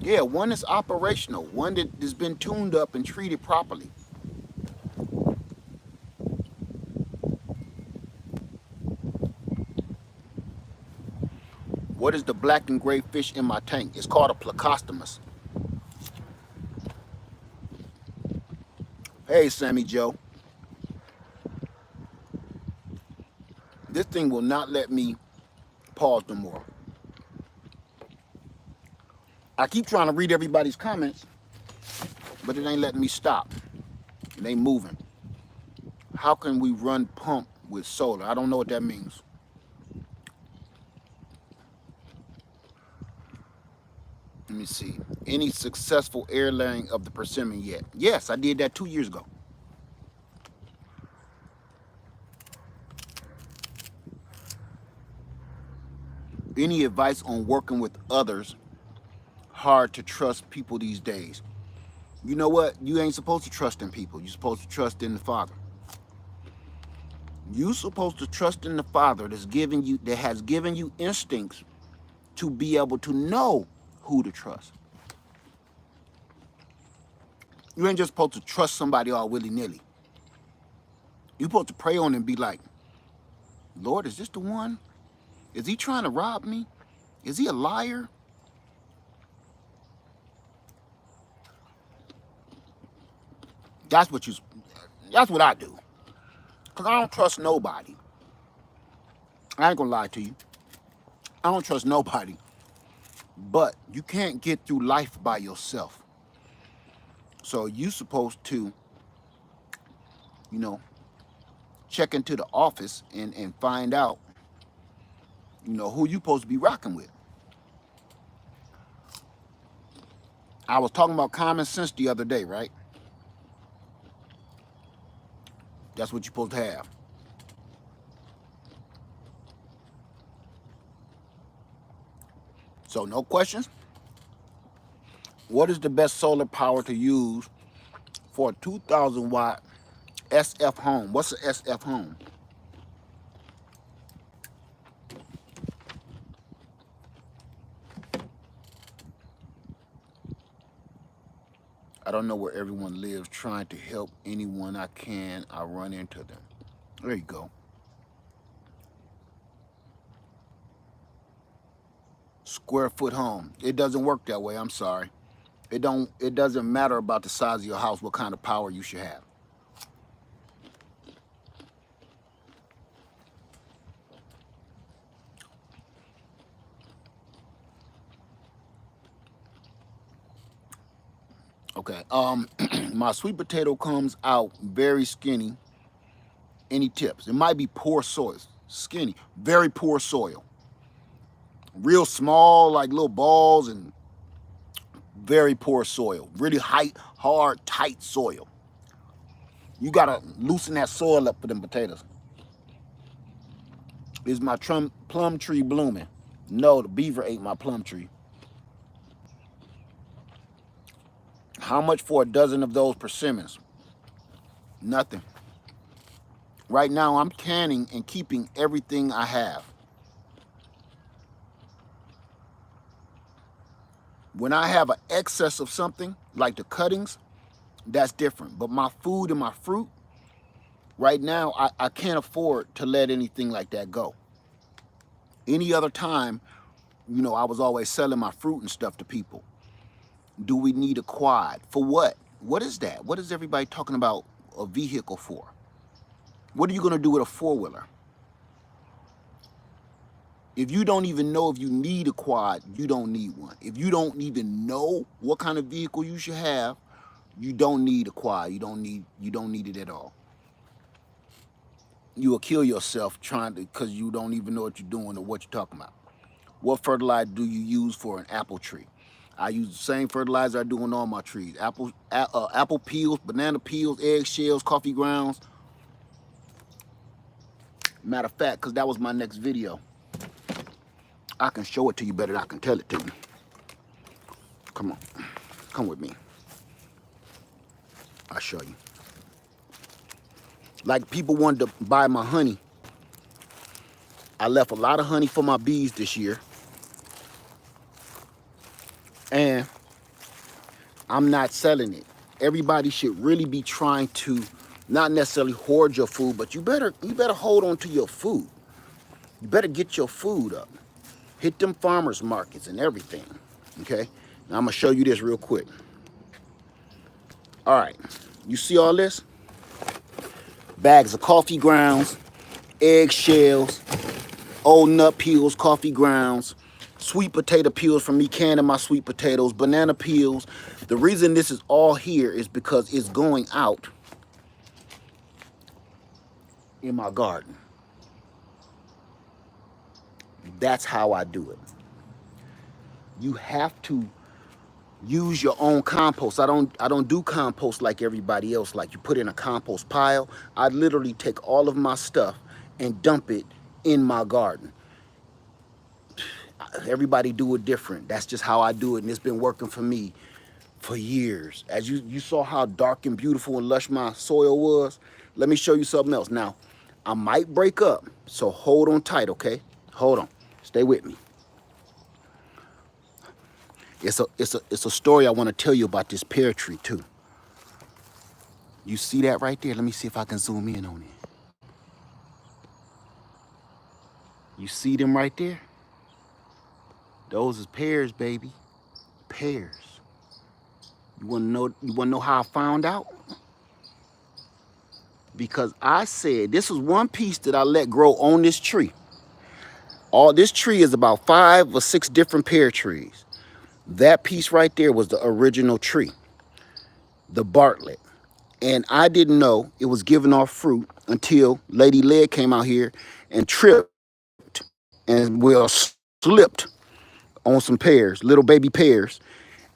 S1: Yeah, one is operational, one that has been tuned up and treated properly. What is the black and gray fish in my tank? It's called a plecostomus. Hey, Sammy Joe. This thing will not let me pause no more. I keep trying to read everybody's comments, but it ain't letting me stop. It ain't moving. How can we run pump with solar? I don't know what that means. Let me see. Any successful air layering of the persimmon yet? Yes, I did that 2 years ago. Any advice on working with others? Hard to trust people these days. You know what? You ain't supposed to trust in people. You're supposed to trust in the Father. You're supposed to trust in the Father that has given you instincts to be able to know who to trust. You ain't just supposed to trust somebody all willy-nilly. You're supposed to pray on and be like, Lord, is this the one? Is he trying to rob me? Is he a liar? That's what you. That's what I do. Cause I don't trust nobody. I ain't gonna lie to you. I don't trust nobody. But you can't get through life by yourself. So you supposed to, you know, check into the office and find out, who you supposed to be rocking with. I was talking about common sense the other day, right? That's what you're supposed to have. So no questions. What is the best solar power to use for a 2,000 watt SF home? What's an SF home? I don't know where everyone lives. Trying to help anyone I can, I run into them. There you go. Square foot home. It doesn't work that way. I'm sorry. It doesn't matter about the size of your house, what kind of power you should have. Okay. My sweet potato comes out very skinny. Any tips? It might be poor soil. Skinny. Very poor soil. Real small, like little balls, and very poor soil. Really hard, tight soil. You gotta loosen that soil up for them potatoes. Is my plum tree blooming? No, the beaver ate my plum tree. How much for a dozen of those persimmons? Nothing. Right now, I'm canning and keeping everything I have. When I have an excess of something, like the cuttings, that's different. But my food and my fruit, right now, I can't afford to let anything like that go. Any other time, I was always selling my fruit and stuff to people. Do we need a quad? For what? What is that? What is everybody talking about a vehicle for? What are you going to do with a four-wheeler? If you don't even know if you need a quad, you don't need one. If you don't even know what kind of vehicle you should have, you don't need a quad. You don't need it at all. You will kill yourself trying to, because you don't even know what you're doing or what you're talking about. What fertilizer do you use for an apple tree? I use the same fertilizer I do on all my trees. Apple peels, banana peels, eggshells, coffee grounds. Matter of fact, because that was my next video. I can show it to you better than I can tell it to you. Come on. Come with me. I'll show you. Like people wanted to buy my honey. I left a lot of honey for my bees this year. And I'm not selling it. Everybody should really be trying to not necessarily hoard your food, but you better hold on to your food. You better get your food up. Hit them farmers markets and everything. Okay? Now I'm gonna show you this real quick. All right. You see all this? Bags of coffee grounds, eggshells, old nut peels, coffee grounds, sweet potato peels from me canning my sweet potatoes, banana peels. The reason this is all here is because it's going out in my garden. That's how I do it. You have to use your own compost. I don't do compost like everybody else, like you put in a compost pile. I literally take all of my stuff and dump it in my garden. Everybody do it different. That's just how I do it, and it's been working for me for years. As you saw how dark and beautiful and lush my soil was, let me show you something else. Now, I might break up, so hold on tight, okay? Hold on. Stay with me. It's a story I want to tell you about this pear tree too. You see that right there? Let me see if I can zoom in on it. You see them right there? Those is pears, baby. Pears. You wanna know how I found out? Because I said this was one piece that I let grow on this tree. All this tree is about 5 or 6 different pear trees. That piece right there was the original tree, the Bartlett. And I didn't know it was giving off fruit until Lady Leg came out here and tripped and slipped on some pears, little baby pears.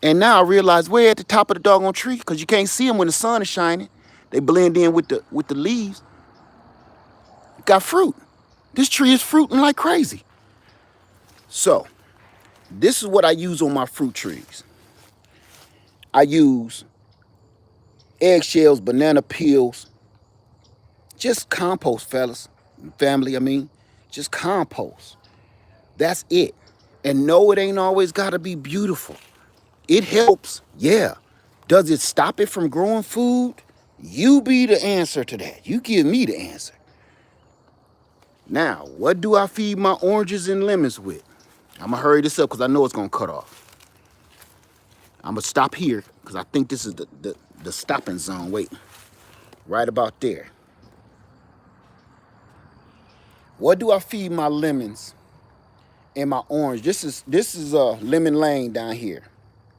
S1: And now I realize we're at the top of the doggone tree because you can't see them when the sun is shining. They blend in with the leaves. Got fruit. This tree is fruiting like crazy. So this is what I use on my fruit trees. I use eggshells, banana peels, just compost, fellas, family, I mean, just compost. That's it. And no, it ain't always gotta be beautiful. It helps, yeah. Does it stop it from growing food? You be the answer to that. You give me the answer. Now, what do I feed my oranges and lemons with? I'm gonna hurry this up because I know it's gonna cut off. I'm gonna stop here because I think this is the stopping zone. Wait, right about there. What do I feed my lemons and my orange? This is Lemon Lane down here,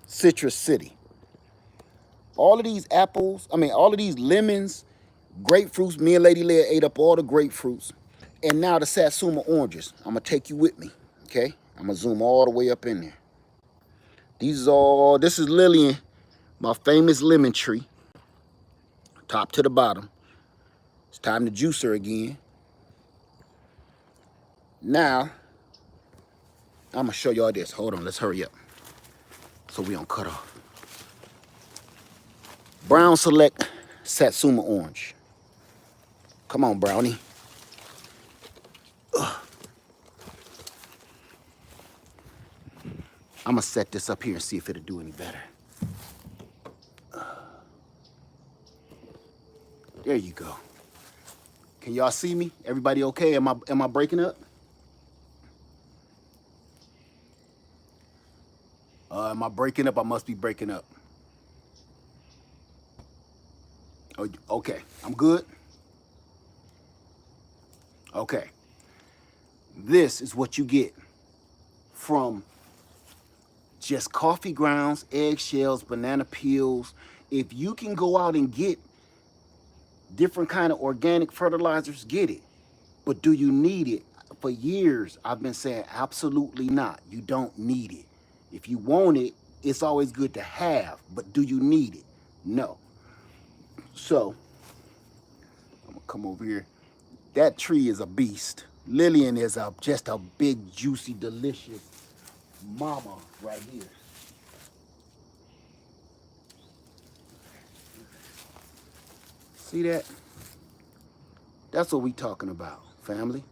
S1: Citrus City. All of these apples, all of these lemons, grapefruits, me and Lady Leia ate up all the grapefruits. And now the Satsuma oranges. I'm gonna take you with me, okay? I'm gonna zoom all the way up in there. This is Lillian, my famous lemon tree, top to the bottom. It's time to juice her again. Now, I'm gonna show y'all this. Hold on, let's hurry up so we don't cut off. Brown Select Satsuma orange. Come on, Brownie. I'm gonna set this up here and see if it'll do any better. There you go. Can y'all see me? Everybody okay? Am I breaking up? Am I breaking up? I must be breaking up. Oh, okay, I'm good. Okay. This is what you get from just coffee grounds, eggshells, banana peels. If you can go out and get different kind of organic fertilizers, get it. But do you need it? For years, I've been saying absolutely not. You don't need it. If you want it, it's always good to have, but do you need it? No. So, I'm gonna come over here. That tree is a beast. Lillian is just a big, juicy, delicious mama right here. See that? That's what we talking about, family.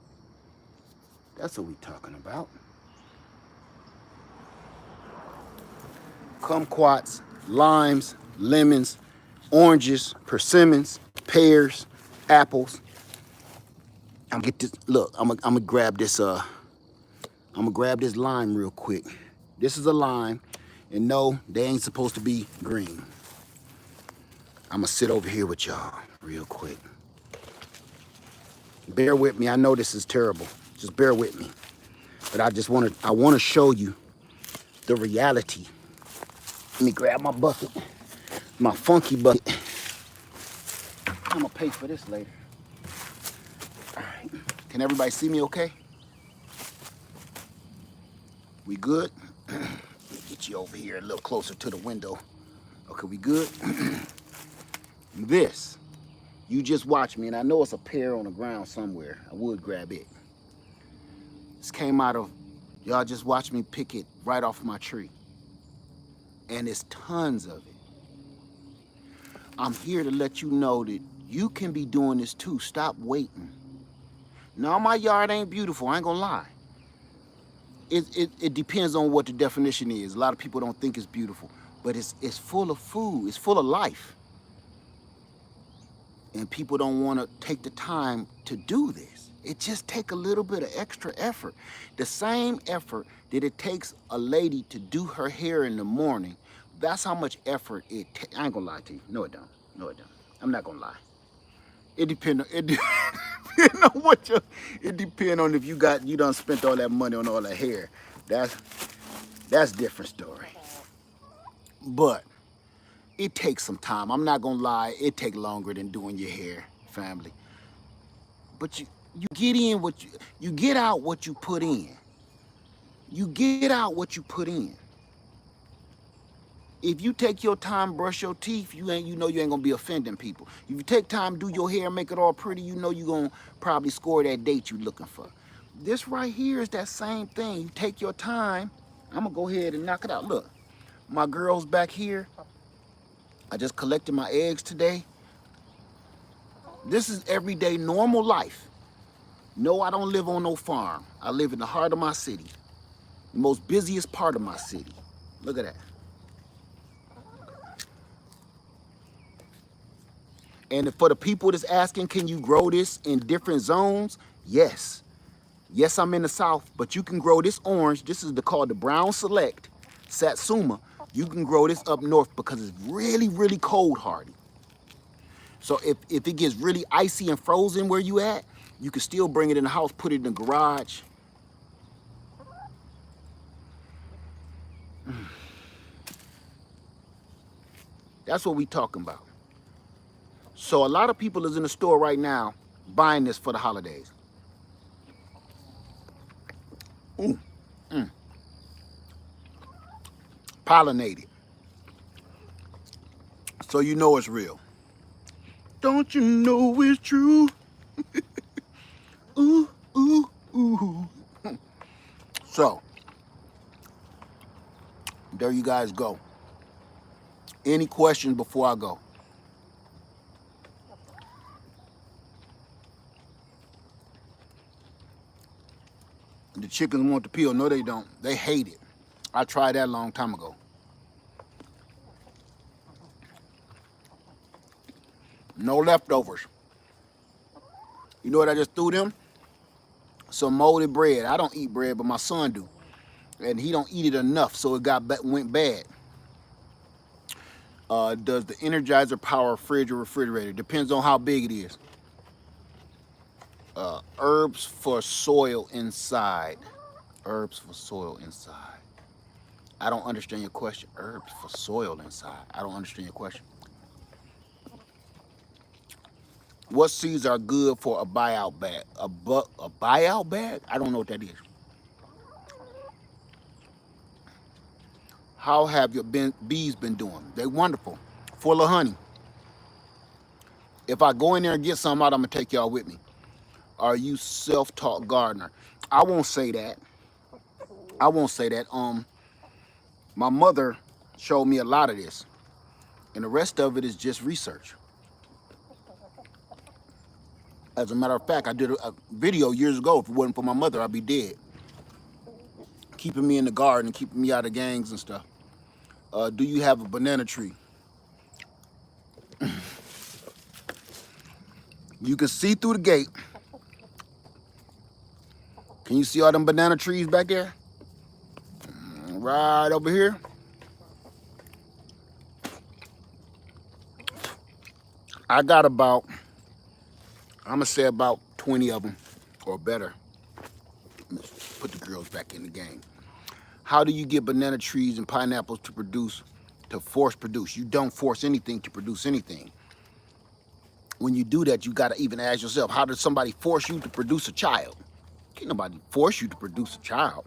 S1: That's what we talking about. Kumquats, limes, lemons, oranges, persimmons, pears, apples. I'm gonna get this. Look, I'm gonna grab this. I'm gonna grab this lime real quick. This is a lime, and no, they ain't supposed to be green. I'm gonna sit over here with y'all real quick. Bear with me. I know this is terrible. Just bear with me. But I wanna show you the reality. Let me grab my bucket, my funky bucket. I'm gonna pay for this later. All right. Can everybody see me okay? We good? Let me get you over here a little closer to the window. Okay, we good? This, you just watch me, and I know it's a pear on the ground somewhere. I would grab it. This came out of, y'all just watch me pick it right off my tree. And it's tons of it. I'm here to let you know that you can be doing this too. Stop waiting. Now, my yard ain't beautiful, I ain't gonna lie. It depends on what the definition is. A lot of people don't think it's beautiful, but it's full of food, it's full of life. And people don't want to take the time to do this. It just takes a little bit of extra effort. The same effort that it takes a lady to do her hair in the morning, that's how much effort it takes. I ain't gonna lie to you. No, it don't. No, it don't. I'm not gonna lie. It depends on depend on what you. It depends on if you done spent all that money on all that hair. That's a different story. But it takes some time. I'm not gonna lie. It takes longer than doing your hair, family. But you get in you get out what you put in. You get out what you put in. If you take your time, brush your teeth, you know you ain't gonna be offending people. If you take time, do your hair, make it all pretty, you know you gonna probably score that date you looking for. This right here is that same thing. You take your time. I'm gonna go ahead and knock it out. Look, my girls back here. I just collected my eggs today. This is everyday normal life. No, I don't live on no farm. I live in the heart of my city. The most busiest part of my city. Look at that. And for the people that's asking, can you grow this in different zones? Yes. Yes, I'm in the South, but you can grow this orange. This is called the Brown Select Satsuma. You can grow this up north because it's really, really cold hardy. So if it gets really icy and frozen where you at, you can still bring it in the house, put it in the garage. That's what we talking about. So a lot of people is in the store right now buying this for the holidays. Pollinated. So you know it's real. Don't you know it's true? Ooh, ooh, ooh. So, there you guys go. Any questions before I go? The chickens want the peel. No, they don't. They hate it. I tried that a long time ago. No leftovers. You know what I just threw them? Some molded bread. I don't eat bread, but my son do. And he don't eat it enough, so it went bad. Does the Energizer power fridge or refrigerator? Depends on how big it is. Herbs for soil inside. Herbs for soil inside. I don't understand your question. Herbs for soil inside. I don't understand your question. What seeds are good for a buyout bag? A buyout bag? I don't know what that is. How have your bees been doing? They're wonderful, full of honey. If I go in there and get some out, I'm gonna take y'all with me. Are you self-taught gardener? I won't say that. I won't say that. My mother showed me a lot of this, and the rest of it is just research. As a matter of fact, I did a video years ago. If it wasn't for my mother, I'd be dead. Keeping me in the garden, keeping me out of gangs and stuff. Do you have a banana tree? You can see through the gate. Can you see all them banana trees back there? Right over here. I got about, I'm gonna say about 20 of them or better. Let's put the girls back in the game. How do you get banana trees and pineapples to force produce? You don't force anything to produce anything. When you do that, you gotta even ask yourself, how did somebody force you to produce a child? Can't nobody force you to produce a child.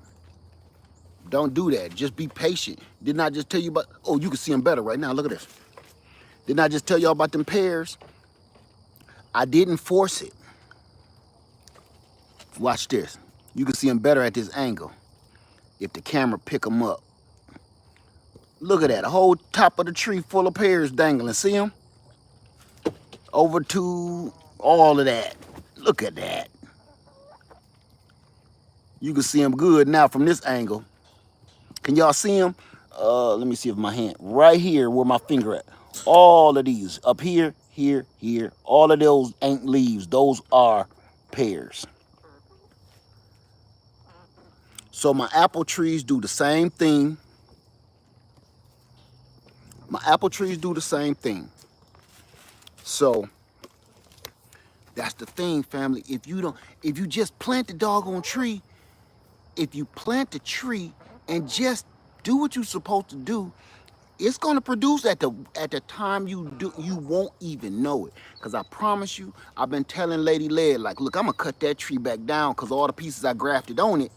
S1: Don't do that. Just be patient. Didn't I just tell you about, oh, you can see them better right now. Look at this. Didn't I just tell y'all about them pears? I didn't force it. Watch this. You can see them better at this angle if the camera pick them up. Look at that. The whole top of the tree full of pears dangling. See them? Over to all of that. Look at that. You can see them good now from this angle. Can y'all see them? Let me see if my hand, right here where my finger at. All of these, up here, here, here. All of those ain't leaves. Those are pears. So my apple trees do the same thing. My apple trees do the same thing. So that's the thing, family. If you just plant the doggone tree, if you plant the tree and just do what you're supposed to do, it's gonna produce at the time you do. You won't even know it. Cause I promise you, I've been telling Lady Led, like, look, I'm gonna cut that tree back down because all the pieces I grafted on it,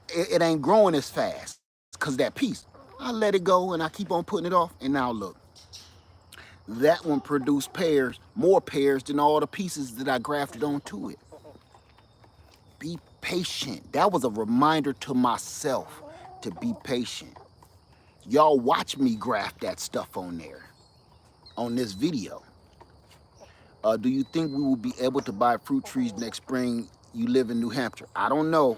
S1: it ain't growing as fast. Cause that piece, I let it go and I keep on putting it off. And now look, that one produced pears, more pears than all the pieces that I grafted onto it. Be patient. That was a reminder to myself to be patient. Y'all watch me graft that stuff on there, on this video. Do you think we will be able to buy fruit trees next spring? You live in New Hampshire. I don't know.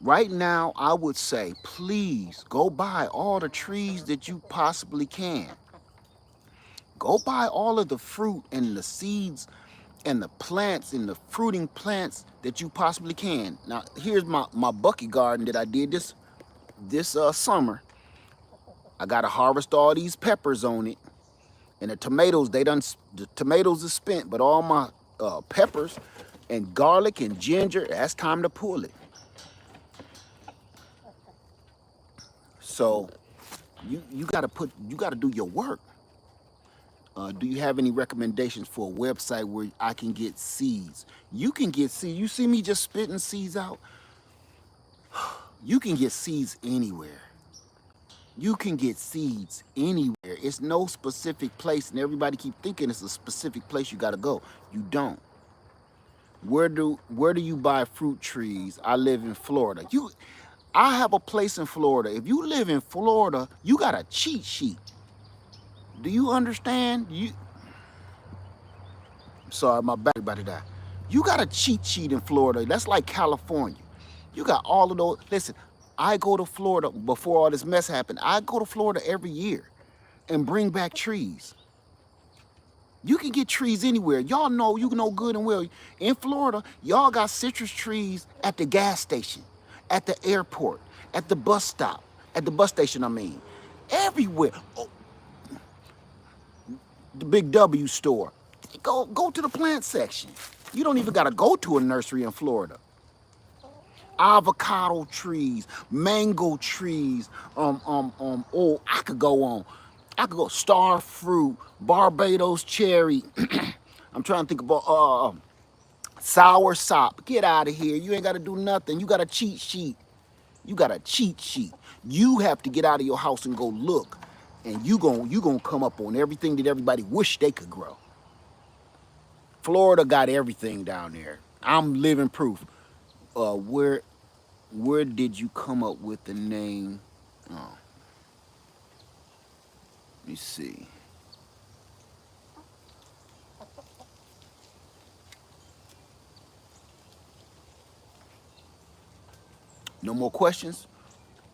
S1: Right now, I would say, please go buy all the trees that you possibly can. Go buy all of the fruit and the seeds and the plants and the fruiting plants that you possibly can. Now, here's my bucket garden that I did this summer. I got to harvest all these peppers on it. And the tomatoes, the tomatoes are spent, but all my peppers and garlic and ginger, that's time to pull it. So you gotta do your work. Do you have any recommendations for a website where I can get seeds? You can get seeds. You see me just spitting seeds out? You can get seeds anywhere. You can get seeds anywhere. It's no specific place, and everybody keep thinking it's a specific place you gotta go. You don't. Where do you buy fruit trees? I live in Florida. I have a place in Florida. If you live in Florida, you got a cheat sheet. Do you understand? Sorry, my battery about to die. You got a cheat sheet in Florida. That's like California. You got all of those. Listen, I go to Florida before all this mess happened. I go to Florida every year and bring back trees. You can get trees anywhere. Y'all know, you know good and well. In Florida, y'all got citrus trees at the gas station, at the airport, at the bus stop, at the bus station, I mean. Everywhere. Oh, the Big W store. Go to the plant section. You don't even gotta go to a nursery in Florida. Avocado trees, mango trees, oh, I could go star fruit, Barbados cherry. I'm trying to think about sour sop. Get out of here. You ain't gotta do nothing. You got a cheat sheet. You got a cheat sheet. You have to get out of your house and go look. And you gonna come up on everything that everybody wish they could grow. Florida got everything down there. I'm living proof. Where did you come up with the name? Oh, let me see. No more questions?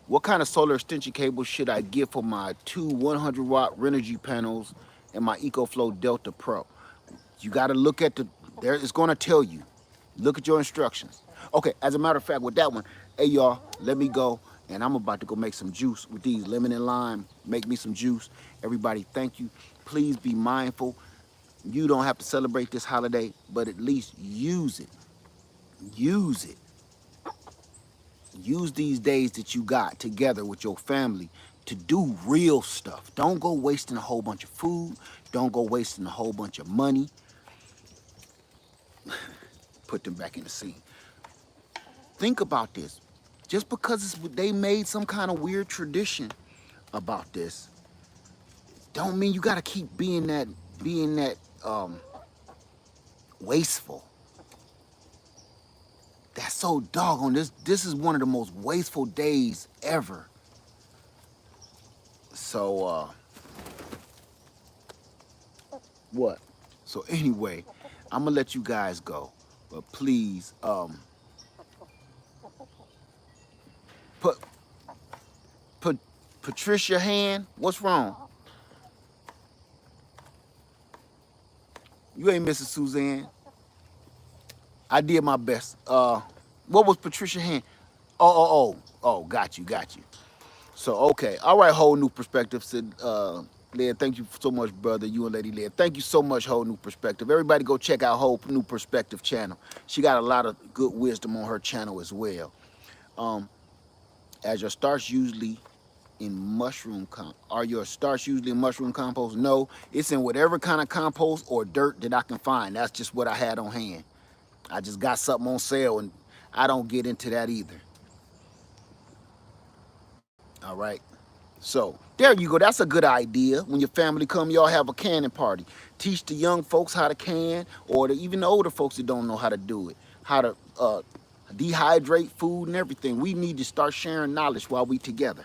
S1: What kind of solar extension cable should I get for my two 100-watt Renogy panels and my EcoFlow Delta Pro? You got to look at it's going to tell you. Look at your instructions. Okay, as a matter of fact, with that one, hey, y'all, let me go. And I'm about to go make some juice with these lemon and lime. Make me some juice. Everybody, thank you. Please be mindful. You don't have to celebrate this holiday, but at least use it. Use it. Use these days that you got together with your family to do real stuff. Don't go wasting a whole bunch of food. Don't go wasting a whole bunch of money. Put them back in the scene. Think about this. Just because they made some kind of weird tradition about this, don't mean you gotta keep being that wasteful. That's so doggone. This is one of the most wasteful days ever. So what? So anyway, I'm gonna let you guys go, but please put Patricia hand. What's wrong? You ain't Mrs. Suzanne. I did my best. What was Patricia hand? Oh, got you. So, okay. All right, Whole New Perspective said, Led, thank you so much, brother. You and Lady Led. Thank you so much, Whole New Perspective. Everybody go check out Whole New Perspective channel. She got a lot of good wisdom on her channel as well. As your starts usually in are your starts usually in mushroom compost? No, it's in whatever kind of compost or dirt that I can find. That's just what I had on hand. I just got something on sale and I don't get into that either. All right. So there you go. That's a good idea. When your family come, y'all have a canning party. Teach the young folks how to can, or even the older folks that don't know how to do it, how to dehydrate food and everything. We need to start sharing knowledge while we together.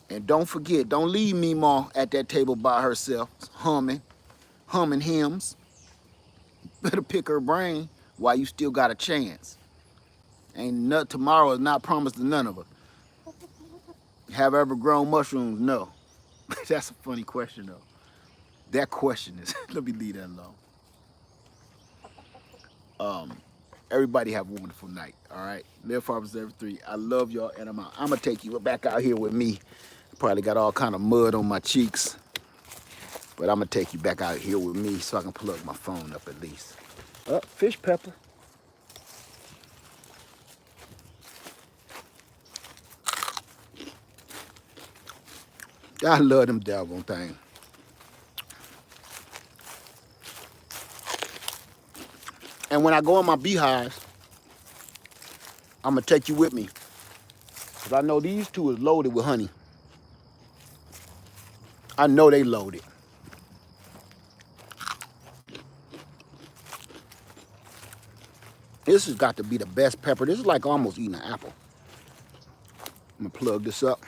S1: And don't forget, don't leave Meemaw at that table by herself, humming hymns. Better pick her brain while you still got a chance. Tomorrow is not promised to none of us. Have I ever grown mushrooms? No. That's a funny question though. That question is, let me leave that alone. Everybody have a wonderful night, all right? Live Farmers Every 3. I love y'all, and I'm out. I'm gonna take you back out here with me. Probably got all kind of mud on my cheeks, but I'm gonna take you back out here with me so I can plug my phone up at least. Fish pepper. I love them daggone things. And when I go in my beehives, I'm gonna take you with me. Cause I know these two is loaded with honey. I know they loaded. This has got to be the best pepper. This is like almost eating an apple. I'm gonna plug this up.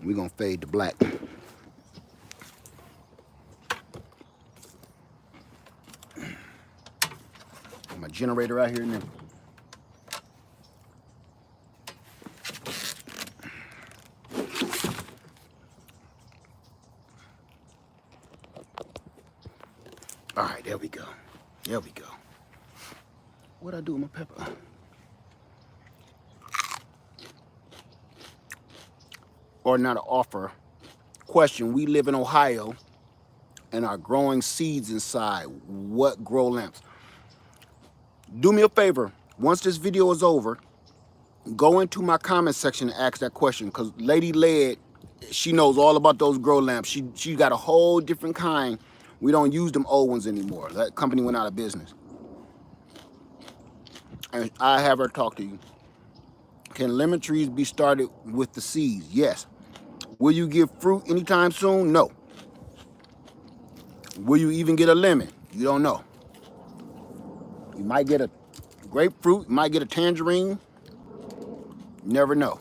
S1: We're gonna fade to black. My generator right here now. All right, there we go. There we go. What'd I do with my pepper? Or not an offer. Question, we live in Ohio and are growing seeds inside. What grow lamps? Do me a favor, once this video is over, go into my comment section and ask that question, because Lady Led, she knows all about those grow lamps. She got a whole different kind. We don't use them old ones anymore. That company went out of business. And I have her talk to you. Can lemon trees be started with the seeds? Yes. Will you get fruit anytime soon? No. Will you even get a lemon? You don't know. You might get a grapefruit, you might get a tangerine. You never know.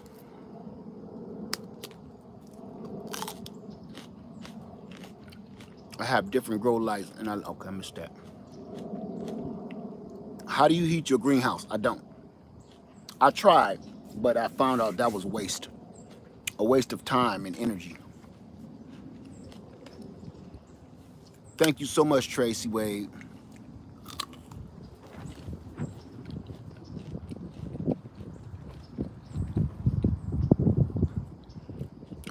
S1: I have different grow lights and okay, I missed that. How do you heat your greenhouse? I don't. I tried, but I found out that was a waste of time and energy. Thank you so much, Tracy Wade.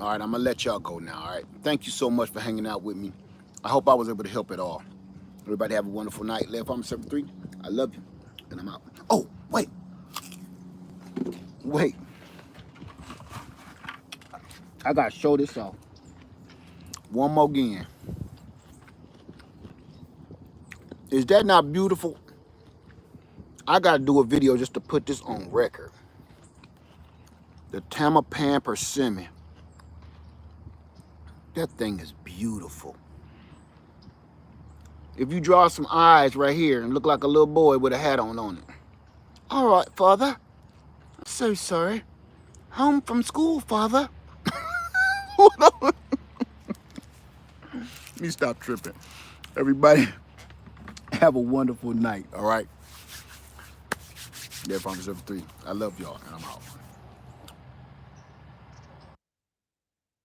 S1: All right, I'm gonna let y'all go now, all right? Thank you so much for hanging out with me. I hope I was able to help at all. Everybody have a wonderful night. Left Farmer 73, I love you, and I'm out. Oh, wait. I gotta show this off. One more again. Is that not beautiful? I gotta do a video just to put this on record. The Tamapan Persimmon. That thing is beautiful. If you draw some eyes right here and look like a little boy with a hat on it. All right, Father. I'm so sorry. Home from school, Father. Let me stop tripping. Everybody, have a wonderful night, all right? There, Farmers Every 3. I love y'all, and I'm out.